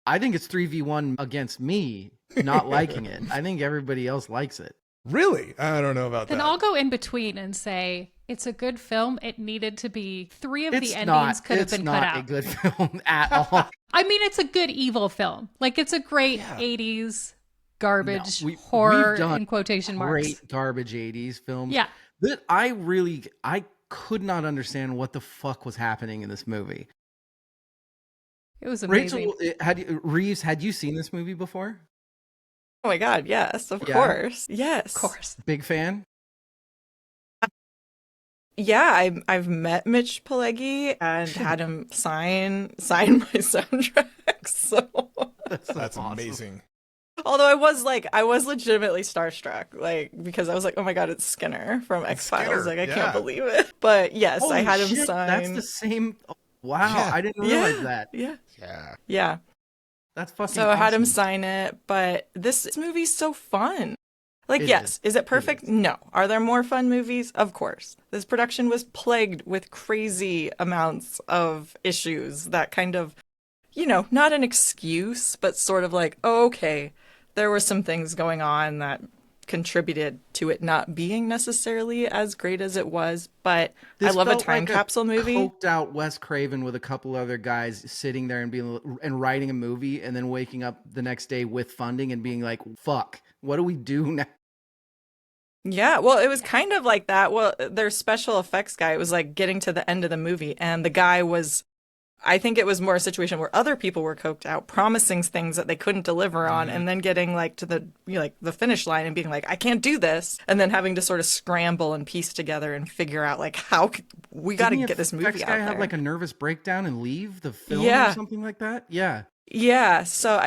I think it's 3v1 against me not liking it. I think everybody else likes it. Really? I don't know about that. Then I'll go in between and say It's a good film. It needed to be 3 of the endings could have been cut out. It's not a good film at all. I mean, it's a good evil film. Like, it's a great 80s garbage we've horror done in quotation marks. Great garbage 80s films. Yeah. That I could not understand what the fuck was happening in this movie. It was amazing. Rachel, Reeves, had you seen this movie before? Oh my God, yes, of Yeah. course. Yes. Of course. Big fan? Yeah, I've met Mitch Pileggi and had him sign my soundtrack. So That's awesome. amazing. although I was legitimately starstruck, like, because I was like, oh my God, it's Skinner from X-Files. Skinner, Like, I yeah. can't believe it. But yes, I Holy had him shit, sign. That's the same. Wow, Yeah. I didn't realize that. Yeah. Yeah. Yeah. That's fucking So I had him awesome. sign it, but this movie's so fun. Like, It yes, is it perfect? is. No. Are there more fun movies? Of course. This production was plagued with crazy amounts of issues that kind of, not an excuse, but sort of like, oh, okay, there were some things going on that contributed to it not being necessarily as great as it was, but I This love a felt time like capsule movie. Coked out Wes Craven with a couple other guys sitting there and writing a movie, and then waking up the next day with funding and being like, "Fuck, what do we do now?" Yeah, well, it was kind of like that. Well, their special effects guy, it was like getting to the end of the movie, and the guy was, I think it was more a situation where other people were coked out, promising things that they couldn't deliver on, and then getting like to the the finish line and being like, I can't do this, and then having to sort of scramble and piece together and figure out like we got to Didn't the get this movie effects out guy there. have like a nervous breakdown and leave the film Yeah. or something like that? Yeah. Yeah, so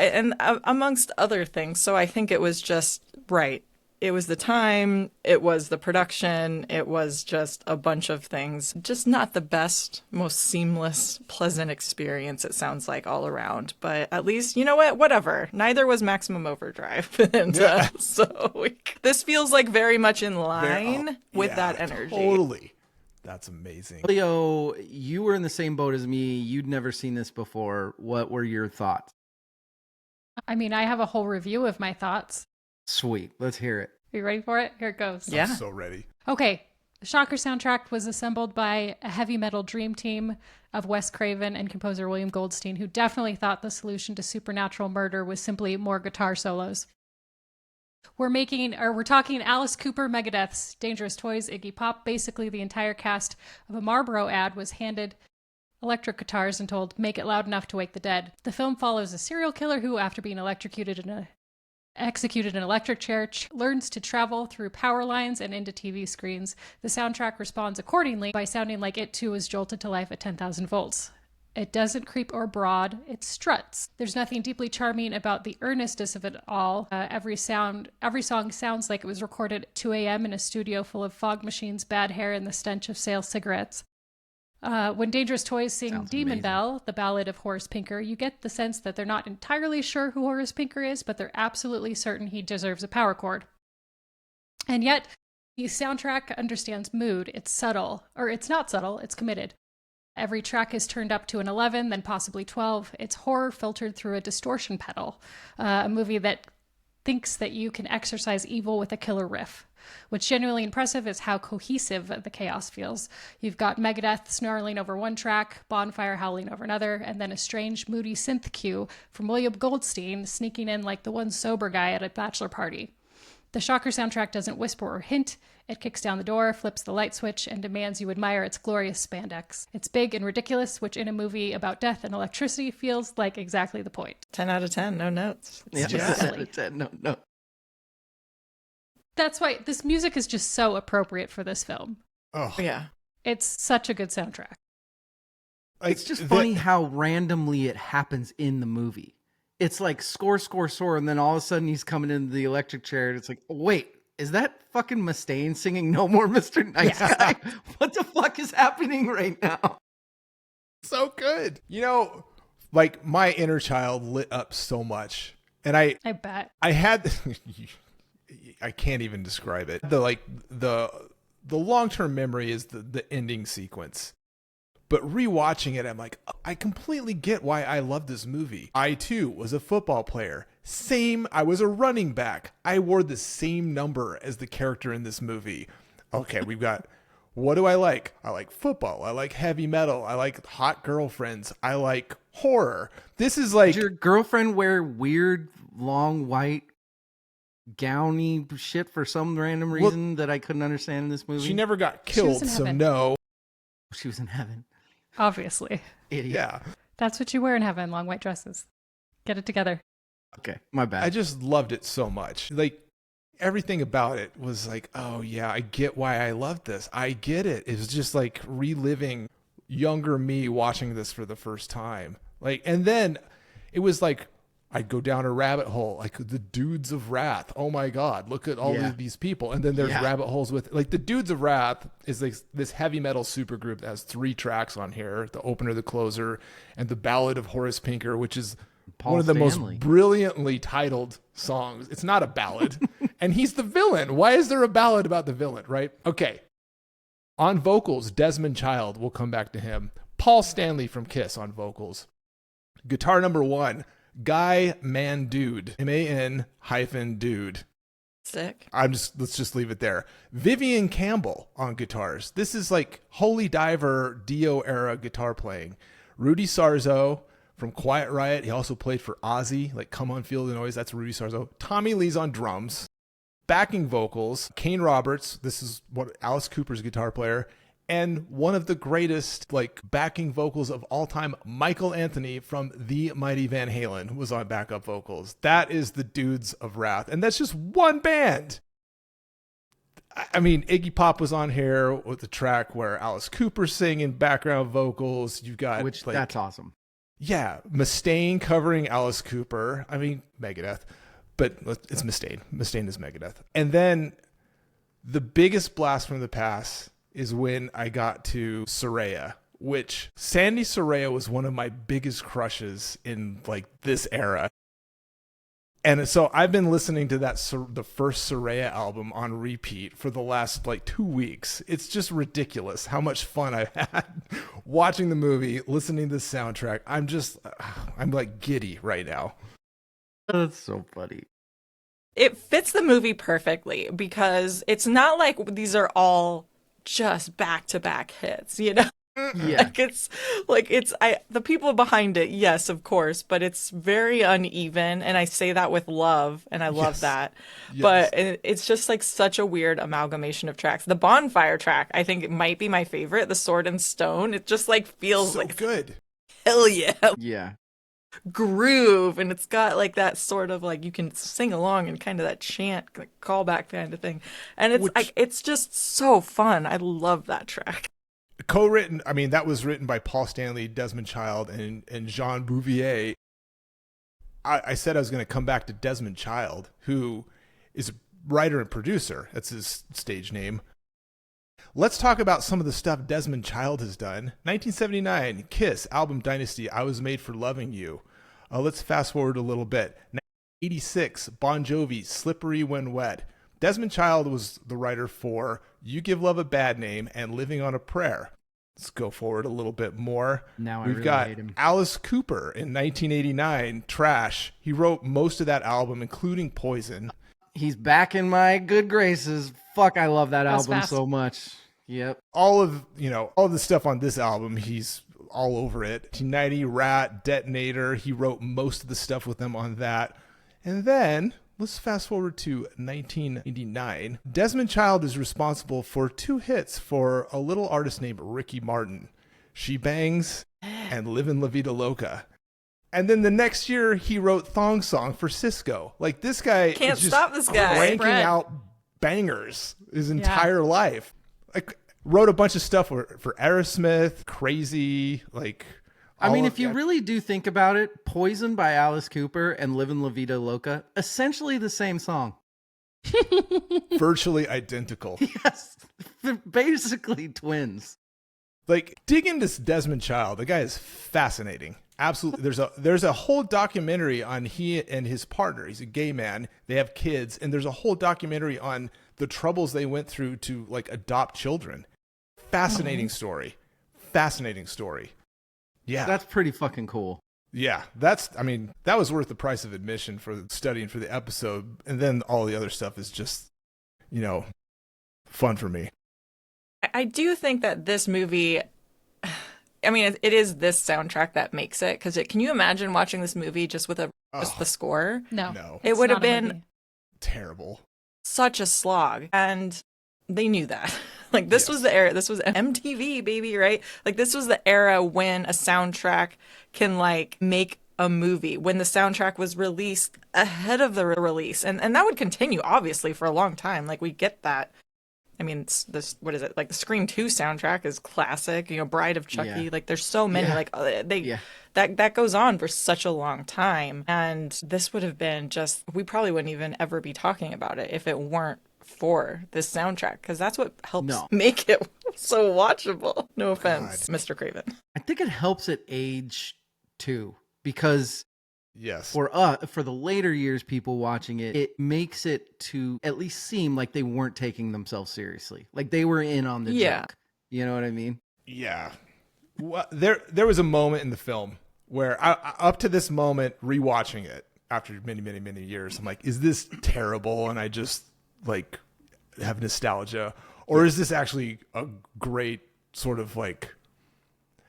amongst other things, so I think it was just right. It was the time, it was the production, it was just a bunch of things. Just not the best, most seamless, pleasant experience, it sounds like, all around. But at least, you know what? Whatever. Neither was Maximum Overdrive. And so this feels like very much in line with Yeah, that energy. Totally. That's amazing. Leo, you were in the same boat as me. You'd never seen this before. What were your thoughts? I mean, I have a whole review of my thoughts. Sweet. Let's hear it. Are you ready for it? Here it goes. Yeah. I'm so ready. Okay. The Shocker soundtrack was assembled by a heavy metal dream team of Wes Craven and composer William Goldstein, who definitely thought the solution to supernatural murder was simply more guitar solos. We're talking Alice Cooper, Megadeth's Dangerous Toys, Iggy Pop. Basically, the entire cast of a Marlboro ad was handed electric guitars and told, make it loud enough to wake the dead. The film follows a serial killer who, after being executed in an electric chair, learns to travel through power lines and into TV screens. The soundtrack responds accordingly by sounding like it too was jolted to life at 10,000 volts. It doesn't creep or broad, it struts. There's nothing deeply charming about the earnestness of it all. Every song sounds like it was recorded at 2 a.m. in a studio full of fog machines, bad hair, and the stench of sale cigarettes. When Dangerous Toys sing Sounds Demon amazing. Bell, the ballad of Horace Pinker, you get the sense that they're not entirely sure who Horace Pinker is, but they're absolutely certain he deserves a power chord. And yet, the soundtrack understands mood. It's subtle, or it's not subtle, it's committed. Every track is turned up to an 11, then possibly 12. It's horror filtered through a distortion pedal, a movie that thinks that you can exorcise evil with a killer riff. What's genuinely impressive is how cohesive the chaos feels. You've got Megadeth snarling over one track, Bonfire howling over another, and then a strange, moody synth cue from William Goldstein sneaking in like the one sober guy at a bachelor party. The Shocker soundtrack doesn't whisper or hint. It kicks down the door, flips the light switch, and demands you admire its glorious spandex. It's big and ridiculous, which in a movie about death and electricity feels like exactly the point. 10 out of 10, no notes. Yeah, just silly. No. That's why this music is just so appropriate for this film. Oh, Yeah. It's such a good soundtrack. It's just funny how randomly it happens in the movie. It's like score, and then all of a sudden he's coming into the electric chair, and it's like, wait, is that fucking Mustaine singing "No More Mr. Nice Guy"? What the fuck is happening right now? So good. Like my inner child lit up so much. And I Bet. had I can't even describe it. The long-term memory is the ending sequence. But rewatching it, I'm like, I completely get why I love this movie. I too was a football player. I was a running back. I wore the same number as the character in this movie. Okay, we've got What do I like? I like football. I like heavy metal. I like hot girlfriends. I like horror. This is like Did your girlfriend wear weird, long, white, gowny shit for some random reason that I couldn't understand in this movie? she never got She was killed, in so heaven. no. She was in heaven. Obviously. Idiot. Yeah. That's what you wear in heaven, long white dresses. Get it together. Okay, my bad. I just loved it so much. Like everything about it was like, oh yeah, I get why I love this. I get it. It was just like reliving younger me watching this for the first time. Like, and then it was like I'd go down a rabbit hole, like the Dudes of Wrath. Oh my God, look at all Yeah. of these people. And then there's Yeah. rabbit holes with like the Dudes of Wrath is like this heavy metal supergroup that has 3 tracks on here: the opener, the closer, and the Ballad of Horace Pinker, which is Paul one of the Stanley. most brilliantly titled songs. It's not a ballad. And he's the villain. Why is there a ballad about the villain, right? Okay. On vocals, Desmond Child, we'll come back to him. Paul Stanley from Kiss on vocals. Guitar number 1, Guy Man Dude. MAN-Dude. Sick. Let's just leave it there. Vivian Campbell on guitars. This is like Holy Diver Dio era guitar playing. Rudy Sarzo from Quiet Riot. He also played for Ozzy, like Come On Feel the Noise. That's Rudy Sarzo. Tommy Lee's on drums. Backing vocals, Kane Roberts. This is what Alice Cooper's guitar player. And one of the greatest like backing vocals of all time, Michael Anthony from The Mighty Van Halen was on backup vocals. That is the Dudes of Wrath. And that's just one band. I mean, Iggy Pop was on here with the track where Alice Cooper's singing background vocals. You've got Which, like, that's awesome. yeah, Mustaine covering Alice Cooper. I mean, Megadeth, but it's Mustaine. Mustaine is Megadeth. And then the biggest blast from the past is when I got to Soraya, which Sandy Soraya was one of my biggest crushes in like this era. And so I've been listening to the first Soraya album on repeat for the last like 2 weeks. It's just ridiculous how much fun I've had watching the movie, listening to the soundtrack. I'm like giddy right now. That's so funny. It fits the movie perfectly because it's not like these are all just back-to-back hits, you know? Yeah. The people behind it, yes, of course, but it's very uneven, and I say that with love, and I love Yes. that. Yes. But it's just like such a weird amalgamation of tracks. The Bonfire track, I think it might be my favorite, the Sword and Stone. It just like feels So like good. hell yeah Yeah. groove, and it's got like that sort of like you can sing along and kind of that chant like callback kind of thing, and it's just so fun. I love that track. Co-written, I mean, that was written by Paul Stanley, Desmond Child, and Jean Bouvier. I said I was going to come back to Desmond Child, who is a writer and producer. That's his stage name. Let's talk about some of the stuff Desmond Child has done. 1979, Kiss, album Dynasty, I Was Made for Loving You. Let's fast forward a little bit. 1986, Bon Jovi, Slippery When Wet. Desmond Child was the writer for You Give Love a Bad Name and Living on a Prayer. Let's go forward a little bit more. Now I We've really got hate him. Alice Cooper in 1989, Trash. He wrote most of that album, including Poison. He's back in my good graces. Fuck, I love that That was album fast. so much. Yep. All of the stuff on this album, he's all over it. 1990, Rat, Detonator. He wrote most of the stuff with them on that. And then let's fast forward to 1989. Desmond Child is responsible for 2 hits for a little artist named Ricky Martin, She Bangs and Livin' La Vida Loca. And then the next year, he wrote Thong Song for Cisco. Like, this guy Can't is just stop this guy. cranking Spread. out bangers his entire life. Like, wrote a bunch of stuff for Aerosmith, Crazy, like... I all mean, of if you that. really do think about it, Poison by Alice Cooper and Livin' La Vida Loca, essentially the same song. Virtually identical. Yes. They're basically twins. Like, dig into Desmond Child. The guy is fascinating. Absolutely. There's a whole documentary on he and his partner. He's a gay man. They have kids, and there's a whole documentary on the troubles they went through to like adopt children. Fascinating story. Fascinating story. Yeah. That's pretty fucking cool. Yeah. That was worth the price of admission for studying for the episode. And then all the other stuff is just, fun for me. I do think that this movie, I mean, it is this soundtrack that makes it. Because can you imagine watching this movie just with just the score? No. No. It it's would have not a been movie. Terrible. such a slog. And they knew that. Like, this was the era. This was MTV, baby, right? Like, this was the era when a soundtrack can, like, make a movie, when the soundtrack was released ahead of the release. And that would continue, obviously, for a long time. Like, we get that. I mean, this, what is it? Like, the Scream 2 soundtrack is classic. You know, Bride of Chucky. Yeah. Like, there's so many. Yeah. Like, Yeah. that goes on for such a long time. And this would have been just, we probably wouldn't even ever be talking about it if it weren't for this soundtrack, because that's what helps make it so watchable. No offense, Mr. Craven. I think it helps it age too, because Yes. for the later years people watching it, it makes it to at least seem like they weren't taking themselves seriously. Like they were in on the joke. You know what I mean? Yeah. Well, there was a moment in the film where I up to this moment, rewatching it after many, many, many years, I'm like, is this terrible? And I just like have nostalgia, or is this actually a great sort of like,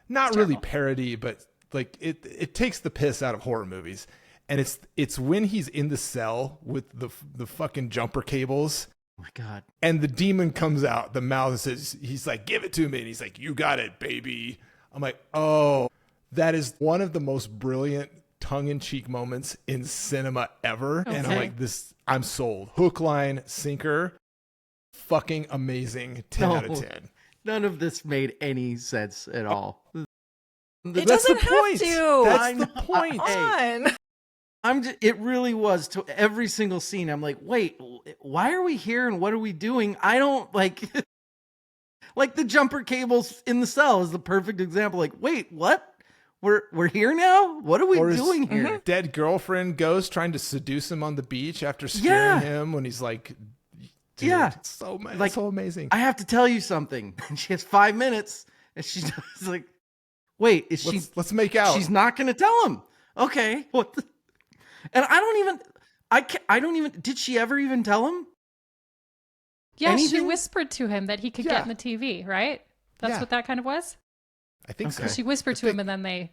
not really parody, but like it takes the piss out of horror movies. And it's when he's in the cell with the fucking jumper cables. Oh my God. And the demon comes out, the mouth, and says, he's like, give it to me. And he's like, you got it, baby. I'm like, oh, that is one of the most brilliant tongue-in-cheek moments in cinema ever. Okay. And I'm like, I'm sold. Hook, line, sinker. Fucking amazing. 10 out of 10. None of this made any sense at all. It doesn't have to. That's the point. Come on. It really was, to every single scene. I'm like, wait, why are we here and what are we doing? I don't like like the jumper cables in the cell is the perfect example. Like, wait, what? We're here now? What are we doing here? Dead girlfriend goes trying to seduce him on the beach after scaring him when he's like, dude, it's so amazing. I have to tell you something. She has 5 minutes and she's like, wait, let's make out. She's not going to tell him. Okay. What the? And I don't even, did she ever even tell him? Yeah, Anything? she whispered to him that he could get in the TV, right? That's what that kind of was? I think so. She whispered to him and then they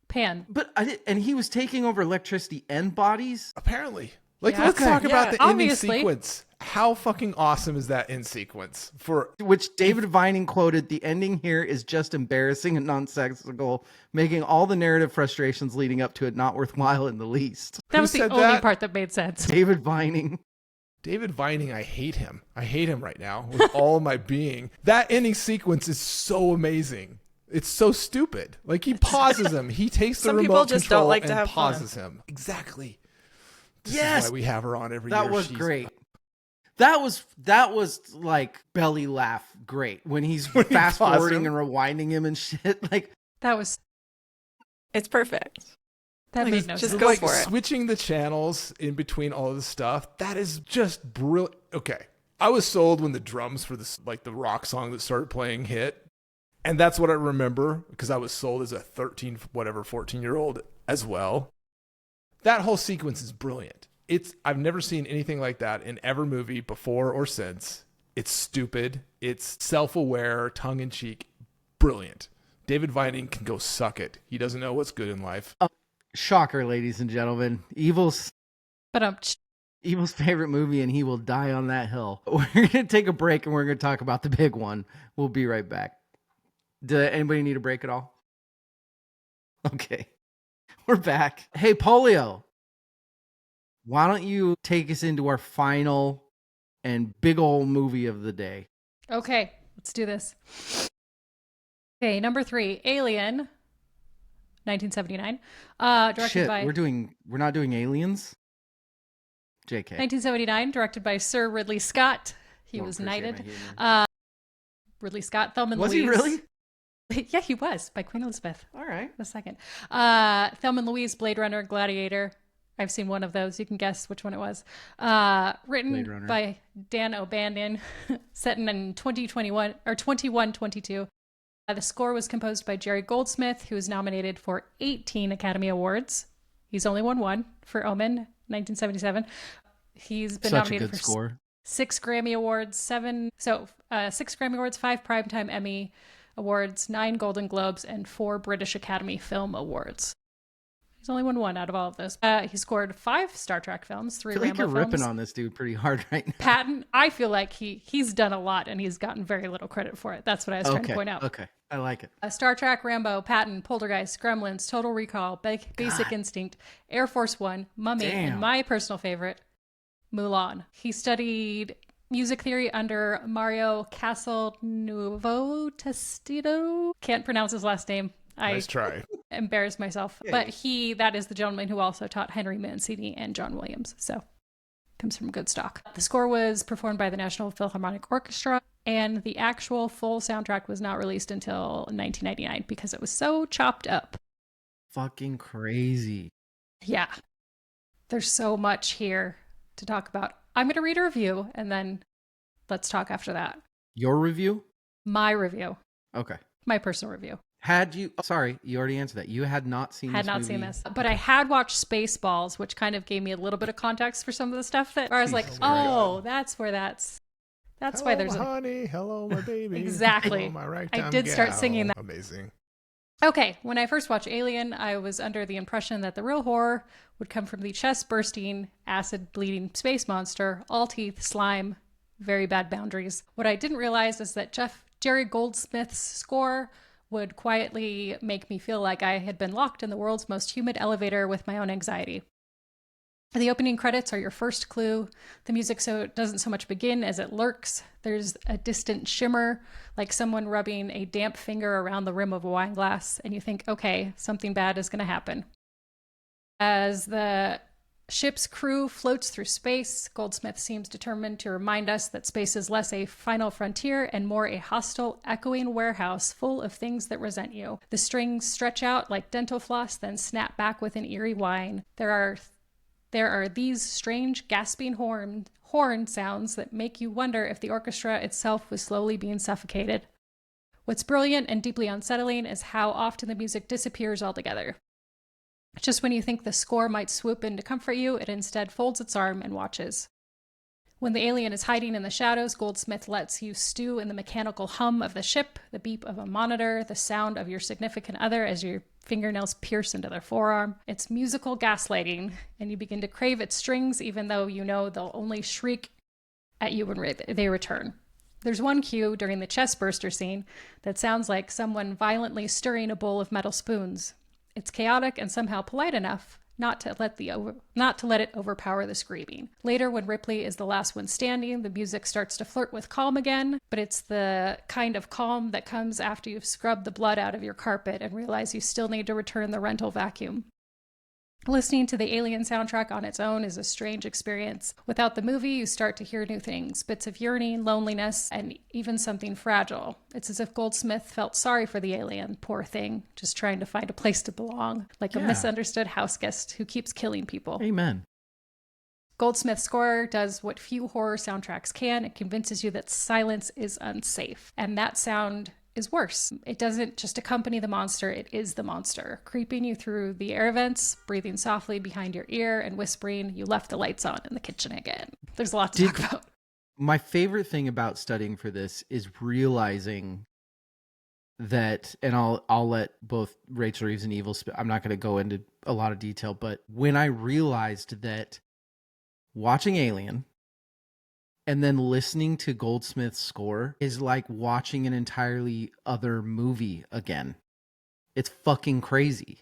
panned. But and he was taking over electricity and bodies? Apparently. Like, Yeah. let's talk about the Obviously. ending sequence. How fucking awesome is that end sequence? For Which David Vining quoted, the ending here is just embarrassing and nonsensical, making all the narrative frustrations leading up to it not worthwhile in the least. That was the said only that? part that made sense. David Vining. David Vining, I hate him. I hate him right now with all my being. That ending sequence is so amazing. It's so stupid. Like, he pauses him. He takes the Some people remote just control don't like to and have fun. pauses him. Exactly. This Yes! is why we have her on every year. That was She's- great. That was like belly laugh great when he's When he fast forwarding paused him. and rewinding him and shit. Like, It's perfect. That Like, made no just sense. go like for it. switching the channels in between all of the stuff, that is just brilliant. Okay, I was sold when the drums for this, like the rock song that started playing, hit, and that's what I remember because I was sold as a 14-year-old as well. That whole sequence is brilliant. I've never seen anything like that in every movie before or since. It's stupid. It's self-aware, tongue-in-cheek, brilliant. David Vining can go suck it. He doesn't know what's good in life. shocker, ladies and gentlemen. Evil's favorite movie, and he will die on that hill. We're going to take a break, and we're going to talk about the big one. We'll be right back. Does anybody need a break at all? Okay. We're back. Hey, Polio. Why don't you take us into our final and big old movie of the day? Okay, let's do this. Okay, number 3, Alien, 1979. Directed Shit, by we're not doing Aliens? JK. 1979, directed by Sir Ridley Scott. He Won't was appreciate knighted. my humor. Ridley Scott, Thelma and Was Louise. he really? Yeah, he was, by Queen Elizabeth. All right. The second. Thelma and Louise, Blade Runner, Gladiator. I've seen one of those. You can guess which one it was. Blade Written Runner. by Dan O'Bannon, set in 2021 or 2122. The score was composed by Jerry Goldsmith, who was nominated for 18 Academy Awards. He's only won one for Omen, 1977. He's been Such a nominated good for score. 6 Grammy Awards, 6 Grammy Awards, 5 Primetime Emmy Awards, 9 Golden Globes, and 4 British Academy Film Awards. He's only won 1 out of all of this. He scored 5 Star Trek films, 3 I feel like Rambo you're films. ripping on this dude pretty hard right now. Patton, I feel like he's done a lot and he's gotten very little credit for it. That's what I was trying to point out. Okay, I like it. Star Trek, Rambo, Patton, Poltergeist, Gremlins, Total Recall, Basic Instinct, Air Force One, Mummy, and my personal favorite, Mulan. He studied music theory under Mario Castelnuovo Testito. Can't pronounce his last name. Nice try. Embarrassed myself. But that is the gentleman who also taught Henry Mancini and John Williams. So comes from good stock. The score was performed by the National Philharmonic Orchestra, and the actual full soundtrack was not released until 1999 because it was so chopped up. Fucking crazy. Yeah. There's so much here to talk about. I'm going to read a review and then let's talk after that. Your review? My review. Okay. My personal review. Had you, sorry, you already answered that. You had not seen Had this not movie? seen this. But I had watched Spaceballs, which kind of gave me a little bit of context for some of the stuff that where I was like, oh, that's where that's Hello, why there's my honey. Hello, my baby. Exactly. Hello, my I ragtime did start gal. singing that. Amazing. Okay, when I first watched Alien, I was under the impression that the real horror would come from the chest-bursting, acid-bleeding space monster, all teeth, slime, very bad boundaries. What I didn't realize is that Jerry Goldsmith's score would quietly make me feel like I had been locked in the world's most humid elevator with my own anxiety. The opening credits are your first clue. The music doesn't so much begin as it lurks. There's a distant shimmer, like someone rubbing a damp finger around the rim of a wine glass, and you think, okay, something bad is going to happen. As the ship's crew floats through space, Goldsmith seems determined to remind us that space is less a final frontier and more a hostile, echoing warehouse full of things that resent you. The strings stretch out like dental floss, then snap back with an eerie whine. There are these strange, gasping horn sounds that make you wonder if the orchestra itself was slowly being suffocated. What's brilliant and deeply unsettling is how often the music disappears altogether. Just when you think the score might swoop in to comfort you, it instead folds its arm and watches. When the alien is hiding in the shadows, Goldsmith lets you stew in the mechanical hum of the ship, the beep of a monitor, the sound of your significant other as your fingernails pierce into their forearm. It's musical gaslighting, and you begin to crave its strings even though you know they'll only shriek at you when they return. There's one cue during the chest burster scene that sounds like someone violently stirring a bowl of metal spoons. It's chaotic and somehow polite enough not to let it overpower the screaming. Later, when Ripley is the last one standing, the music starts to flirt with calm again, but it's the kind of calm that comes after you've scrubbed the blood out of your carpet and realize you still need to return the rental vacuum. Listening to the Alien soundtrack on its own is a strange experience. Without the movie, you start to hear new things, bits of yearning, loneliness, and even something fragile. It's as if Goldsmith felt sorry for the alien, poor thing, just trying to find a place to belong, like a misunderstood houseguest who keeps killing people. Amen. Goldsmith's score does what few horror soundtracks can. It convinces you that silence is unsafe, and that sound is worse. It doesn't just accompany the monster, it is the monster, creeping you through the air vents, breathing softly behind your ear, and whispering, "You left the lights on in the kitchen again." There's a lot to talk about. My favorite thing about studying for this is realizing that, and I'll let both Rachel Reeves and Evil, I'm not going to go into a lot of detail, but when I realized that watching Alien and then listening to Goldsmith's score is like watching an entirely other movie again. It's fucking crazy.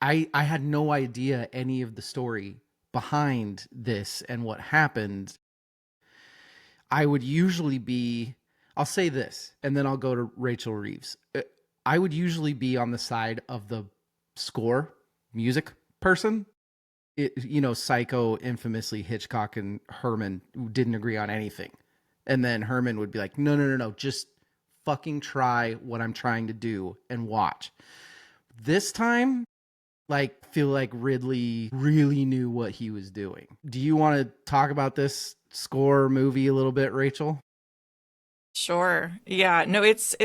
I had no idea any of the story behind this and what happened. I would usually I'll say this, and then I'll go to Rachel Reeves. I would usually be on the side of the score music person. Psycho, infamously, Hitchcock and Herman didn't agree on anything. And then Herman would be like, no, just fucking try what I'm trying to do and watch. This time, feel like Ridley really knew what he was doing. Do you want to talk about this score movie a little bit, Rachel? Sure. Yeah. No, it's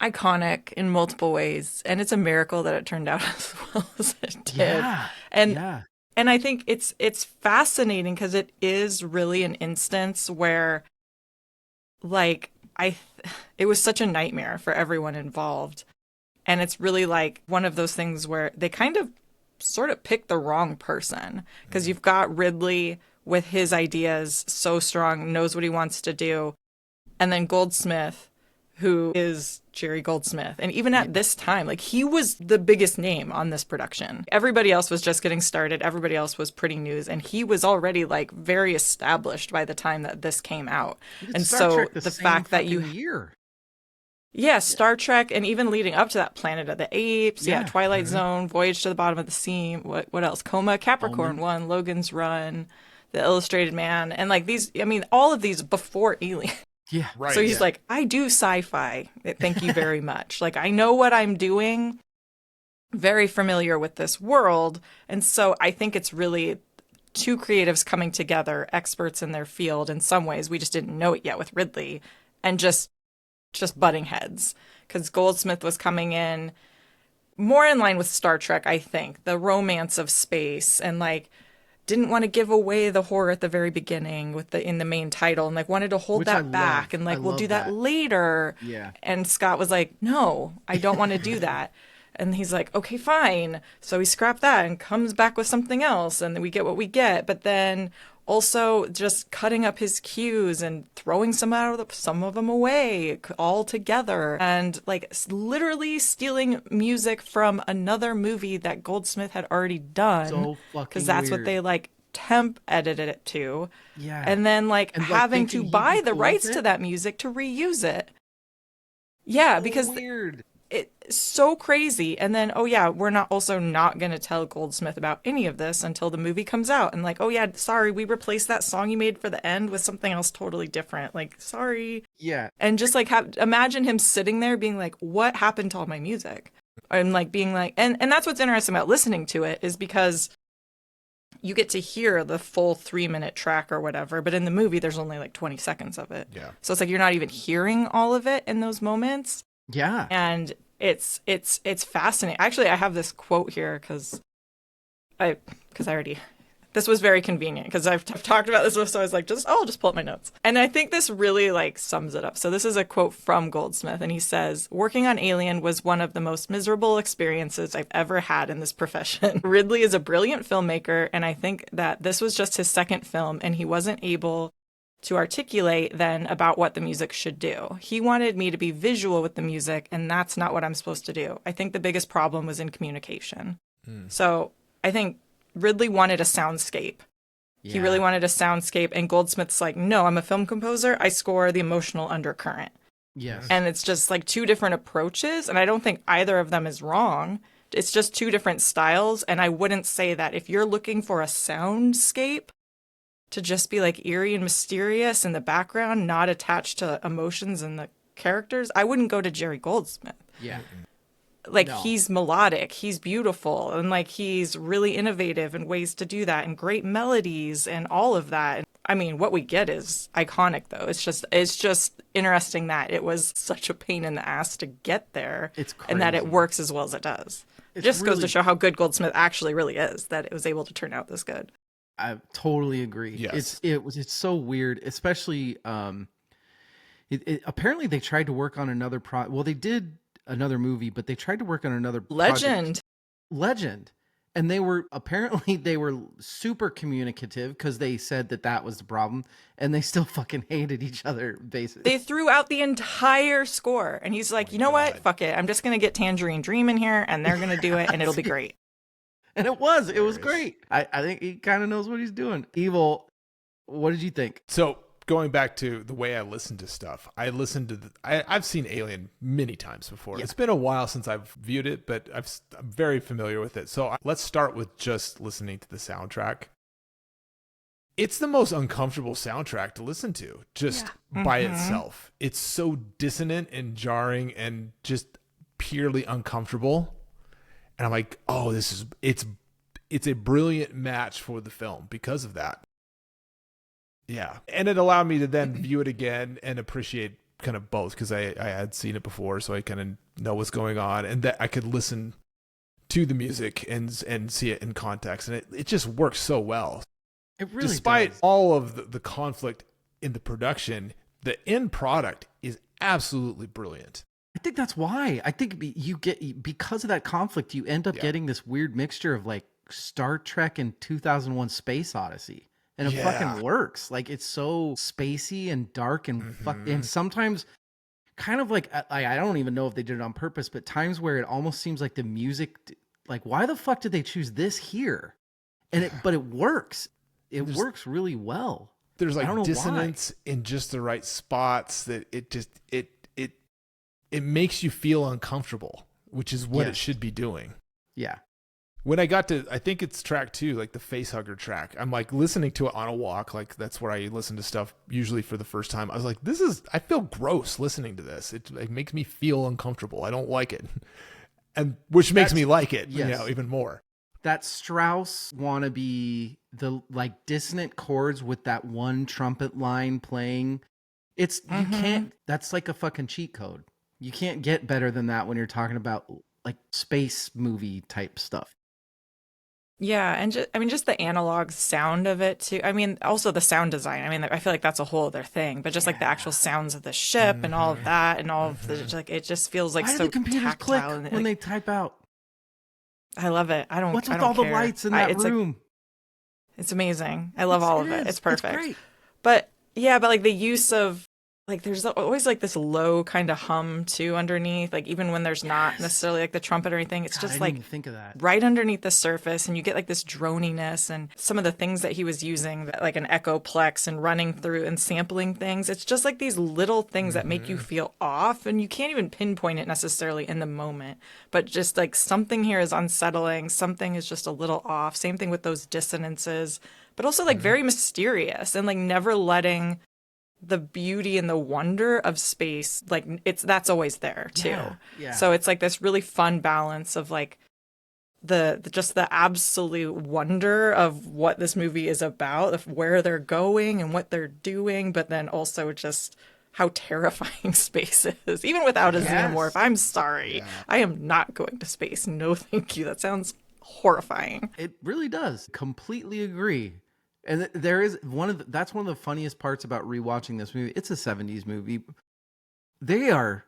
iconic in multiple ways, and it's a miracle that it turned out as well as it did. Yeah. And And I think it's fascinating because it is really an instance where, like, it was such a nightmare for everyone involved. And it's really like one of those things where they kind of sort of picked the wrong person, because you've got Ridley with his ideas so strong, knows what he wants to do. And then Goldsmith, who is Jerry Goldsmith. And even at this time, like, he was the biggest name on this production. Everybody else was just getting started. Everybody else was pretty news. And he was already, like, very established by the time that this came out. And Star so Trek the fact that you... year. Yeah, Star Trek, and even leading up to that, Planet of the Apes, Yeah. Twilight Zone, Voyage to the Bottom of the Sea, what else? Coma, Capricorn 1, Logan's Run, The Illustrated Man, and like these, I mean, all of these before Alien. Yeah. Right. So he's like, I do sci-fi. Thank you very much. Like, I know what I'm doing, very familiar with this world. And so I think it's really two creatives coming together, experts in their field in some ways. We just didn't know it yet with Ridley, and just butting heads, because Goldsmith was coming in more in line with Star Trek, I think, the romance of space, and like didn't want to give away the horror at the very beginning with in the main title, and like wanted to hold Which I that back, love. and like I we'll love do that that. later. Yeah. And Scott was like, no, I don't want to do that. And he's like, okay, fine. So he scrapped that and comes back with something else, and then we get what we get. But then also just cutting up his cues and throwing some of them away altogether, and like literally stealing music from another movie that Goldsmith had already done. So fucking because that's weird. what they like temp edited it to. Yeah. And then like And, having to thinking he'd buy be the cool rights with to it? that music to reuse it. Yeah, So because weird. it's so crazy. And then, oh yeah, we're not going to tell Goldsmith about any of this until the movie comes out. And like, oh yeah, sorry, we replaced that song you made for the end with something else totally different. Like, sorry. Yeah. And just like imagine him sitting there being like, what happened to all my music? And like being like, and that's what's interesting about listening to it, is because you get to hear the full 3-minute track or whatever, but in the movie there's only like 20 seconds of it. Yeah. So it's like you're not even hearing all of it in those moments. Yeah. And it's fascinating. Actually, I have this quote here because I already, this was very convenient because I've talked about this, so I was like, I'll just pull up my notes. And I think this really like sums it up. So this is a quote from Goldsmith, and he says, "Working on Alien was one of the most miserable experiences I've ever had in this profession. Ridley is a brilliant filmmaker, and I think that this was just his second film, and he wasn't able to articulate then about what the music should do. He wanted me to be visual with the music, and that's not what I'm supposed to do. I think the biggest problem was in communication." So I think Ridley wanted a soundscape. Yeah. He really wanted a soundscape, and Goldsmith's like, no, I'm a film composer. I score the emotional undercurrent. Yes. And it's just like two different approaches, and I don't think either of them is wrong. It's just two different styles, and I wouldn't say that if you're looking for a soundscape to just be like eerie and mysterious in the background, not attached to emotions and the characters, I wouldn't go to Jerry Goldsmith. Yeah. Like, No. he's melodic, he's beautiful, and like he's really innovative in ways to do that, and great melodies and all of that. I mean, what we get is iconic, though. It's just interesting that it was such a pain in the ass to get there, It's and that it crazy. works as well as it does. It It's just goes to really- show how good Goldsmith actually really is, that it was able to turn out this good. I totally agree. Yes. It's so weird, especially apparently they tried to work on another well, they did another movie, but they tried to work on another project. Legend. And they were super communicative because they said that was the problem, and they still fucking hated each other basically. They threw out the entire score, and he's like, you know what? Fuck it. I'm just going to get Tangerine Dream in here, and they're going to do it, and it'll be great. And it was great. I think he kind of knows what he's doing. Evil, what did you think? So going back to the way I listen to stuff, I've seen Alien many times before. Yeah. It's been a while since I've viewed it, but I'm very familiar with it. So let's start with just listening to the soundtrack. It's the most uncomfortable soundtrack to listen to, just by itself. It's so dissonant and jarring and just purely uncomfortable. And I'm like, oh, it's a brilliant match for the film because of that. Yeah. And it allowed me to then view it again and appreciate kind of both, because I had seen it before, so I kind of know what's going on, and that I could listen to the music and see it in context, and it just works so well. It really Despite does. all of the conflict in the production, the end product is absolutely brilliant. I think that's why. I think you get, because of that conflict, you end up getting this weird mixture of like Star Trek and 2001 Space Odyssey. And it fucking works. Like, it's so spacey and dark and and sometimes kind of like, I don't even know if they did it on purpose, but times where it almost seems like the music, like, why the fuck did they choose this here? And but it works. It works really well. There's I don't like know dissonance in just the right spots that it makes you feel uncomfortable, which is what it should be doing. Yeah. When I got to, I think it's track 2, like the Facehugger track, I'm like listening to it on a walk. Like that's where I listen to stuff usually for the first time. I was like, I feel gross listening to this. It makes me feel uncomfortable. I don't like it. And which makes me like it, even more. That Strauss wannabe, the like dissonant chords with that one trumpet line playing. It's, you can't, that's like a fucking cheat code. You can't get better than that when you're talking about like space movie type stuff. Yeah, and just the analog sound of it too. I mean, also the sound design. I mean, I feel like that's a whole other thing. But just like the actual sounds of the ship and all of that, and all of the like, it just feels like Why so do the computers tactile. click And when they type out? I love it. I don't. What's I with don't all the care. lights in that It's room? it's amazing. I love all of it. is. It's perfect. Great. But yeah, but like the use of like there's always like this low kind of hum too underneath, like even when there's not necessarily like the trumpet or anything, it's God, just I didn't like even think of that. right underneath the surface, and you get like this droniness and some of the things that he was using, like an echoplex and running through and sampling things. It's just like these little things that make you feel off, and you can't even pinpoint it necessarily in the moment, but just like something here is unsettling, something is just a little off. Same thing with those dissonances, but also like very mysterious and like never letting the beauty and the wonder of space, like that's always there too. Yeah. So it's like this really fun balance of like the just the absolute wonder of what this movie is about, of where they're going and what they're doing, but then also just how terrifying space is. Even without a xenomorph, I'm sorry. I am not going to space. No, thank you. That sounds horrifying. It really does. Completely agree. And there is that's one of the funniest parts about rewatching this movie. It's a 70s movie. They are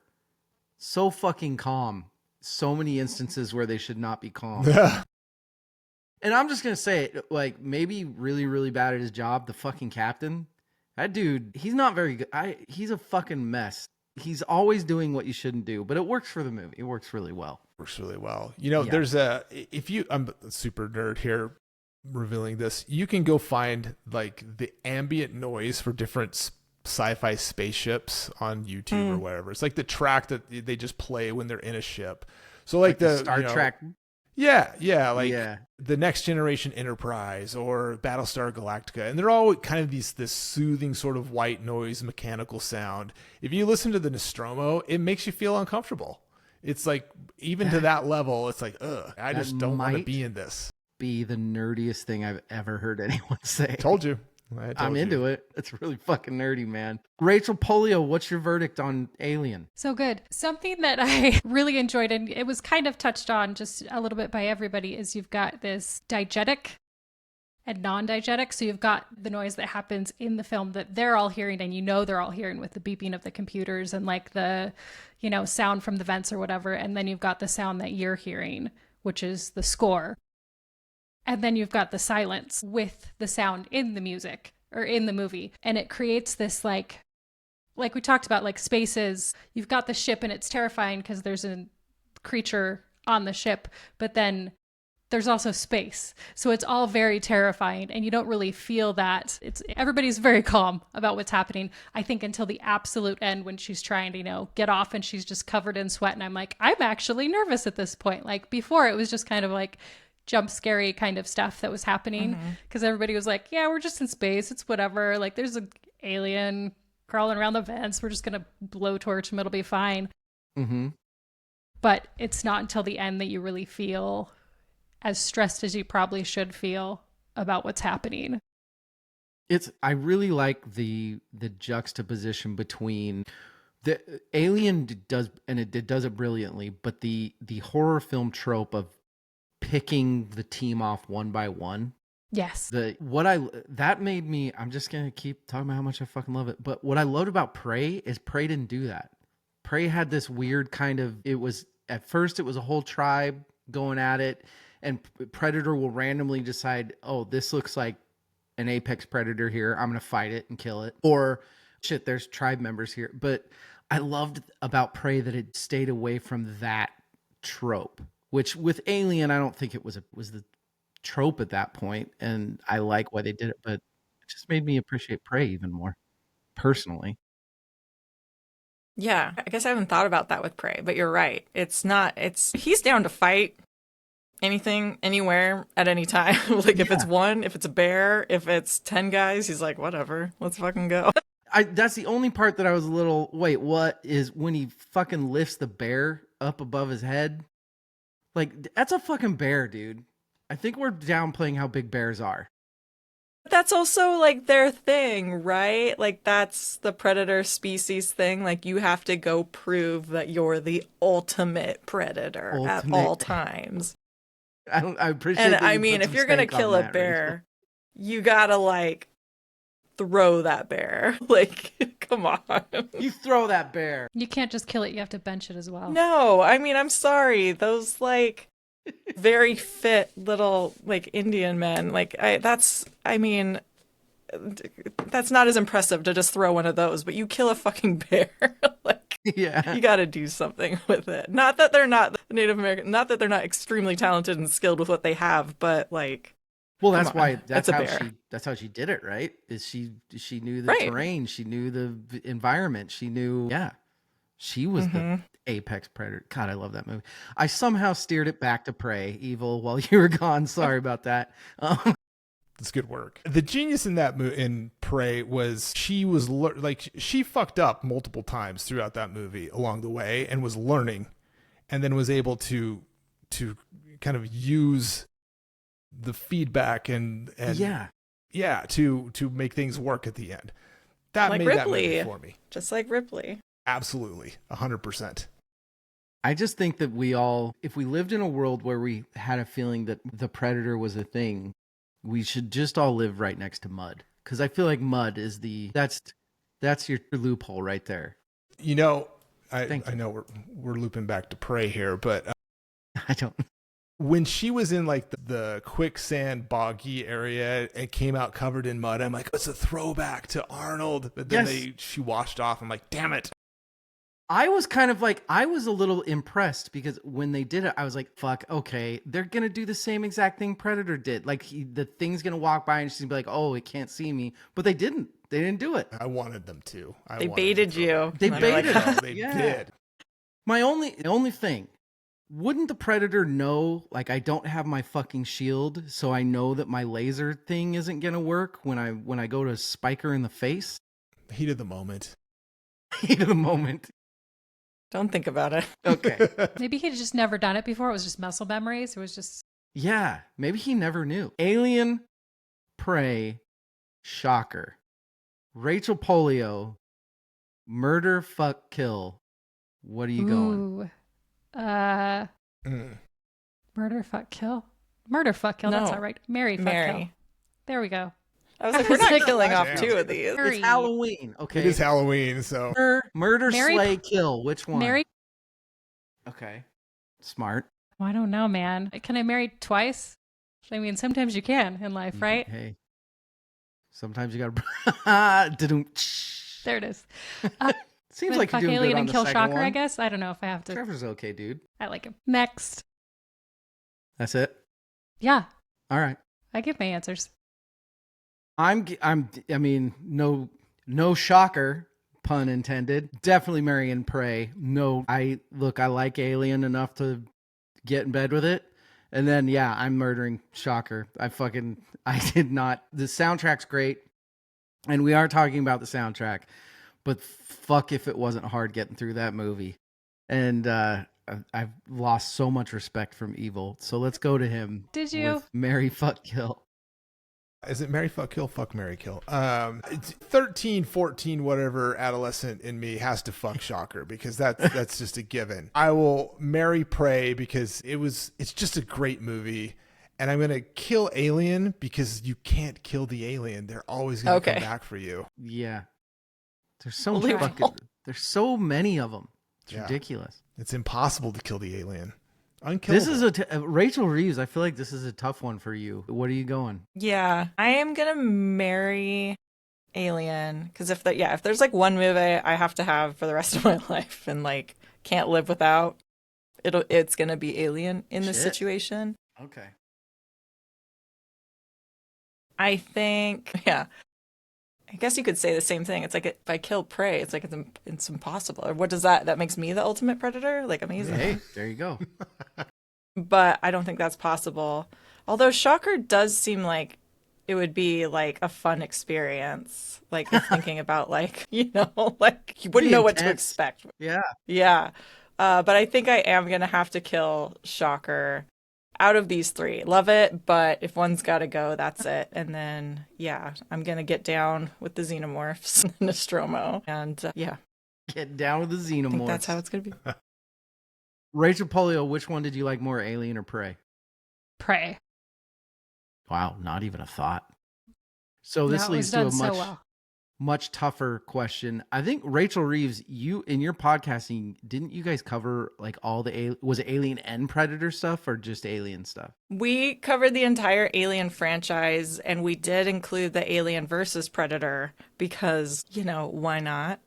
so fucking calm. So many instances where they should not be calm. And I'm just going to say it, like, maybe really, really bad at his job, the fucking captain. That dude, he's not very good. He's a fucking mess. He's always doing what you shouldn't do, but it works for the movie. It works really well. Works really well. You know, there's I'm a super nerd here revealing this. You can go find like the ambient noise for different sci-fi spaceships on YouTube or whatever. It's like the track that they just play when they're in a ship. So like the Star Trek. Yeah, the Next Generation Enterprise or Battlestar Galactica, and they're all kind of this soothing sort of white noise mechanical sound. If you listen to the Nostromo, it makes you feel uncomfortable. It's like even to that level, it's like, ugh, I just don't want to be in this. Be the nerdiest thing I've ever heard anyone say. Told you. I'm into it. It's really fucking nerdy, man. Rachel Polio, what's your verdict on Alien? So good. Something that I really enjoyed, and it was kind of touched on just a little bit by everybody, is you've got this diegetic and non-diegetic. So you've got the noise that happens in the film that they're all hearing, and you know they're all hearing with the beeping of the computers and like the, sound from the vents or whatever. And then you've got the sound that you're hearing, which is the score. And then you've got the silence with the sound in the music or in the movie. And it creates this like we talked about, like spaces. You've got the ship and it's terrifying because there's a creature on the ship, but then there's also space. So it's all very terrifying and you don't really feel that. Everybody's very calm about what's happening, I think, until the absolute end when she's trying to, get off and she's just covered in sweat. And I'm like, I'm actually nervous at this point. Like before it was just kind of like jump scary kind of stuff that was happening because everybody was like, yeah, we're just in space, it's whatever, like there's an alien crawling around the vents, we're just gonna blowtorch him, it'll be fine. But it's not until the end that you really feel as stressed as you probably should feel about what's happening. I really like the juxtaposition between the Alien does, and it does it brilliantly, but the horror film trope of picking the team off one by one. Yes. That made me, I'm just going to keep talking about how much I fucking love it. But what I loved about Prey is Prey didn't do that. Prey had this weird at first it was a whole tribe going at it, and Predator will randomly decide, oh, this looks like an apex predator here. I'm going to fight it and kill it. Or shit, there's tribe members here. But I loved about Prey that it stayed away from that trope, which with Alien, I don't think it was the trope at that point, and I like why they did it, but it just made me appreciate Prey even more personally. Yeah, I guess I haven't thought about that with Prey, but you're right. He's down to fight anything, anywhere, at any time. Like if it's one, if it's a bear, if it's 10 guys, he's like, whatever, let's fucking go. That's the only part that I was a little, wait, what is when he fucking lifts the bear up above his head? Like, that's a fucking bear, dude. I think we're downplaying how big bears are. That's also like their thing, right? Like that's the predator species thing. Like you have to go prove that you're the ultimate predator at all times. I appreciate And that I you mean, put if some you're gonna stank on kill a that, bear, you gotta like throw that bear. Like, come on. You throw that bear. You can't just kill it. You have to bench it as well. No, I mean, I'm sorry. Those like very fit little like Indian men. Like that's not as impressive to just throw one of those, but you kill a fucking bear. Like Yeah. you got to do something with it. Not that they're not Native American, not that they're not extremely talented and skilled with what they have, but like Well, that's come on. why It's a bear. that's how she did it, right? Is she knew the Right. terrain, she knew the environment, she knew she was the apex predator. God, I love that movie. I somehow steered it back to Prey, Evil, while you were gone. Sorry about that. It's good work. The genius in that in Prey was she fucked up multiple times throughout that movie along the way and was learning, and then was able to kind of use the feedback and to make things work at the end. That Like made Ripley. that movie for me. Just like Ripley. Absolutely, 100%. I just think that if we lived in a world where we had a feeling that the predator was a thing, we should just all live right next to mud. Because I feel like mud is that's your loophole right there. You know, I know we're looping back to Prey here, but I don't. When she was in like the quicksand boggy area and came out covered in mud, I'm like, it's a throwback to Arnold. But then she washed off. I'm like, damn it. I was kind of like, I was a little impressed because when they did it, I was like, fuck, okay, they're going to do the same exact thing Predator did. Like the thing's going to walk by and she's going to be like, oh, it can't see me. But they didn't. They didn't do it. I wanted them to. They baited you. They baited us. They did. My only thing, wouldn't the Predator know, like, I don't have my fucking shield, so I know that my laser thing isn't going to work when I go to spike her in the face? Heat of the moment. Heat of the moment. Don't think about it. Okay. Maybe he'd just never done it before. It was just muscle memories. It was just... Yeah, maybe he never knew. Alien, Prey, Shocker. Rachel Polio, Murder, Fuck, Kill. What are you going? Murder, fuck, kill. Murder, fuck, kill. That's No. not right. Marry, fuck, kill. There we go. I was like, we're not killing off Damn. two of these. Mary. It's Halloween. Okay. It is Halloween, so Murder, Mary- slay, kill. Which one? Marry? Okay. Smart. Well, I don't know, man. Can I marry twice? I mean, sometimes you can in life, right? Hey. Sometimes you gotta. There it is. Seems like you're fuck doing Alien good on and the kill second Shocker, one. I guess. I don't know if I have to. Trevor's okay, dude. I like him. Next. That's it. Yeah, All right. I give my answers. I mean, no shocker, pun intended. Definitely Marry and Prey. No, I like Alien enough to get in bed with it. And then, yeah, I'm murdering Shocker. I did not. The soundtrack's great. And we are talking about the soundtrack. But fuck if it wasn't hard getting through that movie. And I've lost so much respect from Evil. So let's go to him. Did you? With Marry, Fuck, Kill. Is it Mary Fuck Kill? Fuck Mary Kill. It's 13, 14, whatever adolescent in me has to fuck Shocker because that's just a given. I will marry Prey because it's just a great movie. And I'm going to kill Alien because you can't kill the alien. They're always going to come back for you. Yeah. There's there's so many of them. It's ridiculous. It's impossible to kill the alien. Unkillable. This is Rachel Reeves. I feel like this is a tough one for you. What are you going? Yeah, I am gonna marry Alien because if there's like one movie I have to have for the rest of my life and like can't live without, it's gonna be Alien in this situation. Okay. I think, I guess you could say the same thing. It's like if I kill Prey, it's like it's impossible. Or what does that makes me the ultimate predator? Like amazing. Hey, there you go. But I don't think that's possible. Although Shocker does seem like it would be like a fun experience. Like if thinking about like, like you wouldn't know what to expect. Yeah. Yeah. But I think I am going to have to kill Shocker out of these three. Love it, but if one's got to go, that's it. And then, I'm going to get down with the Xenomorphs and Nostromo. And Get down with the Xenomorphs. I think that's how it's going to be. Rachel Polio, which one did you like more, Alien or Prey? Prey. Wow, not even a thought. So this leads to a much tougher question. I think Rachel Reeves, you in your podcasting, didn't you guys cover like all was it Alien and Predator stuff or just Alien stuff? We covered the entire Alien franchise and we did include the Alien versus Predator because, why not?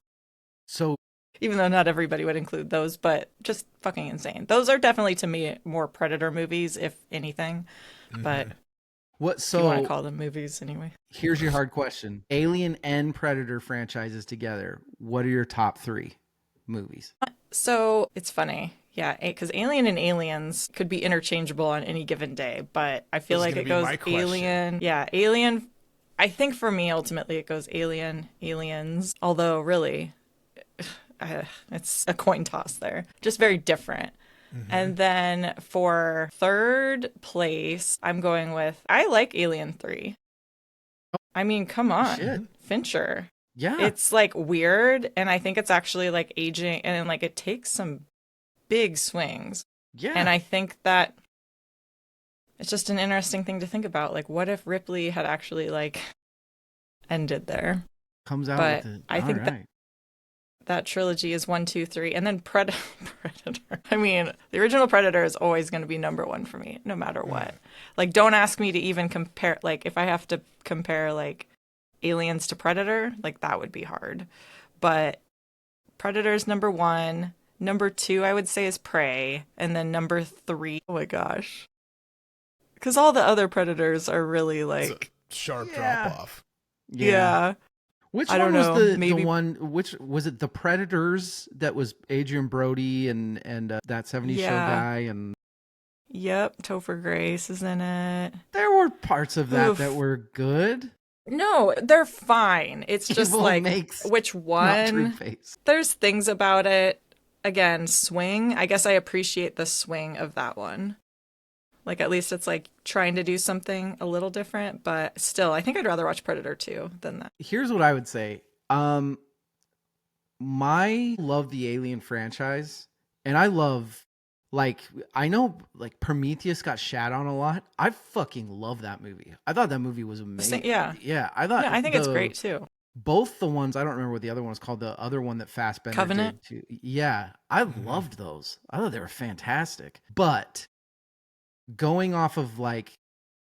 So even though not everybody would include those, but just fucking insane. Those are definitely to me more Predator movies, if anything. But what? So you want to call them movies anyway. Here's your hard question: Alien and Predator franchises together. What are your top 3 movies? So it's funny, because Alien and Aliens could be interchangeable on any given day, but I feel like it goes Alien. Yeah, Alien. I think for me, ultimately, it goes Alien, Aliens. Although really, it's a coin toss there. Just very different. And then for third place, I'm going with, I like Alien 3. I mean, come on. Shit. Fincher. Yeah. It's like weird. And I think it's actually like aging and like it takes some big swings. Yeah. And I think that it's just an interesting thing to think about. Like, what if Ripley had actually like ended there? Comes out but with it. I think that trilogy is 1, 2, 3, and then Predator. I mean, the original Predator is always going to be number 1 for me, no matter what. Like, don't ask me to even compare. Like, if I have to compare like Aliens to Predator, like that would be hard. But Predator's number 1. Number 2, I would say, is Prey, and then number 3. Oh my gosh, because all the other Predators are really like sharp drop off. Yeah. Which I one don't was know, the one? Which was it? The Predators that was Adrian Brody and that 70s show guy and. Yep, Topher Grace is in it. There were parts of that that were good. No, they're fine. It's just Evil like makes which one. face. There's things about it. Again, swing. I guess I appreciate the swing of that one. Like, at least it's like trying to do something a little different, but still, I think I'd rather watch Predator 2 than that. Here's what I would say. Love the Alien franchise, and I love, like, I know, like, Prometheus got shat on a lot. I fucking love that movie. I thought that movie was amazing. Yeah. Yeah, I thought. Yeah, I think it's great, too. Both the ones, I don't remember what the other one was called, the other one that Fassbender Covenant? did too. Yeah, I loved those. I thought they were fantastic. But going off of like,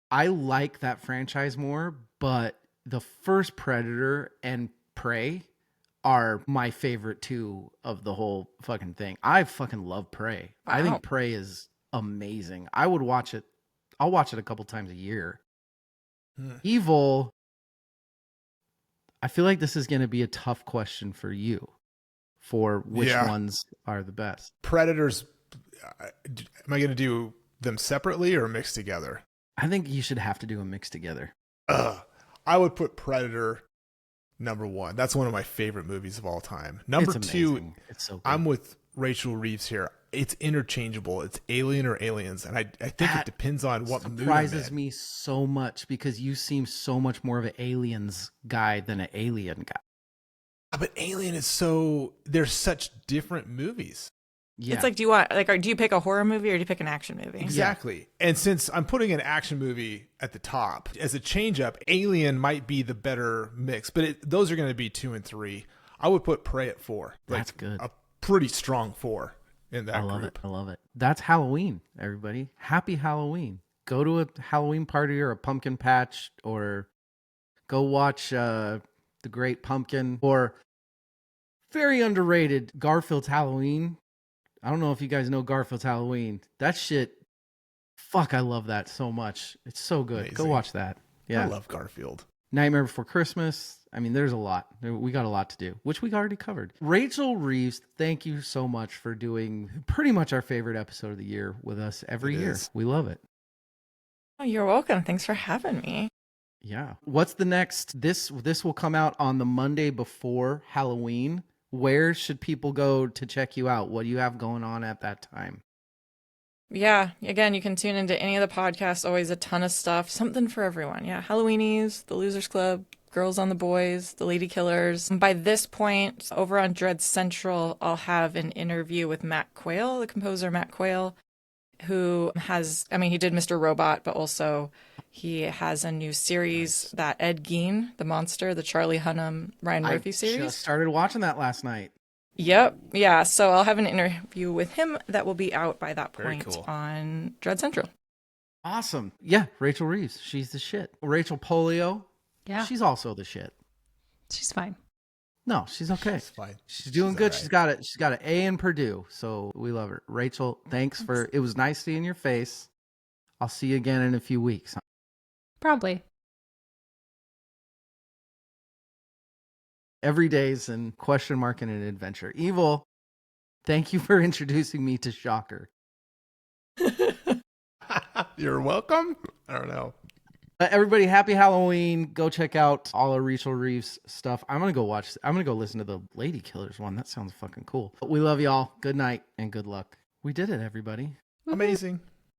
I like that franchise more, but the first Predator and Prey are my favorite 2 of the whole fucking thing. I fucking love Prey. Wow. I think Prey is amazing. I would watch it. I'll watch it a couple times a year. Evil. I feel like this is going to be a tough question for you for which ones are the best. Predators. Am I going to do them separately or mixed together? I think you should have to do a mix together. I would put Predator number 1. That's one of my favorite movies of all time. Number 2, it's so good. I'm with Rachel Reeves here. it's interchangeable. It's Alien or Aliens, and I think That it depends on what movie I'm surprises in. me so much because you seem so much more of an Aliens guy than an Alien guy. But Alien is so, they're such different movies. Yeah. It's like, do you pick a horror movie or do you pick an action movie? Exactly. And since I'm putting an action movie at the top, as a change up, Alien might be the better mix, but those are going to be 2 and 3. I would put Prey at 4. That's good. A pretty strong 4 in that I love group. it. I love it. That's Halloween, everybody. Happy Halloween. Go to a Halloween party or a pumpkin patch, or go watch The Great Pumpkin, or very underrated Garfield's Halloween. I don't know if you guys know Garfield's Halloween. That shit, fuck, I love that so much. It's so good. Amazing. Go watch that. Yeah. I love Garfield. Nightmare Before Christmas. I mean, there's a lot. We got a lot to do, which we already covered. Rachel Reeves, thank you so much for doing pretty much our favorite episode of the year with us every year. We love it. Oh, you're welcome. Thanks for having me. Yeah. What's the next? This will come out on the Monday before Halloween. Where should people go to check you out? What do you have going on at that time? Yeah, again, you can tune into any of the podcasts. Always a ton of stuff. Something for everyone. Yeah, Halloweenies, The Losers Club, Girls on the Boys, The Lady Killers. And by this point, over on Dread Central, I'll have an interview with Matt Quayle, the composer Matt Quayle, who has, he did Mr. Robot, but also he has a new series that Ed Gein, the monster, the Charlie Hunnam, Ryan Murphy series. I just started watching that last night. Yep. Yeah. So I'll have an interview with him that will be out by that Very point cool. on Dread Central. Awesome. Yeah, Rachel Reeves. She's the shit. Rachel Polio. Yeah. She's also the shit. She's fine. No, she's okay. It's fine. She's doing She's good. all right. She's got an A in Purdue, so we love her. Rachel, thanks for it was nice seeing your face. I'll see you again in a few weeks. Probably. Every day's an question mark and an adventure. Evil, thank you for introducing me to Shocker. You're welcome. I don't know. Everybody, happy Halloween. Go check out all of Rachel Reeves' stuff. I'm going to go listen to the Lady Killers one. That sounds fucking cool. We love y'all. Good night and good luck. We did it, everybody. Amazing.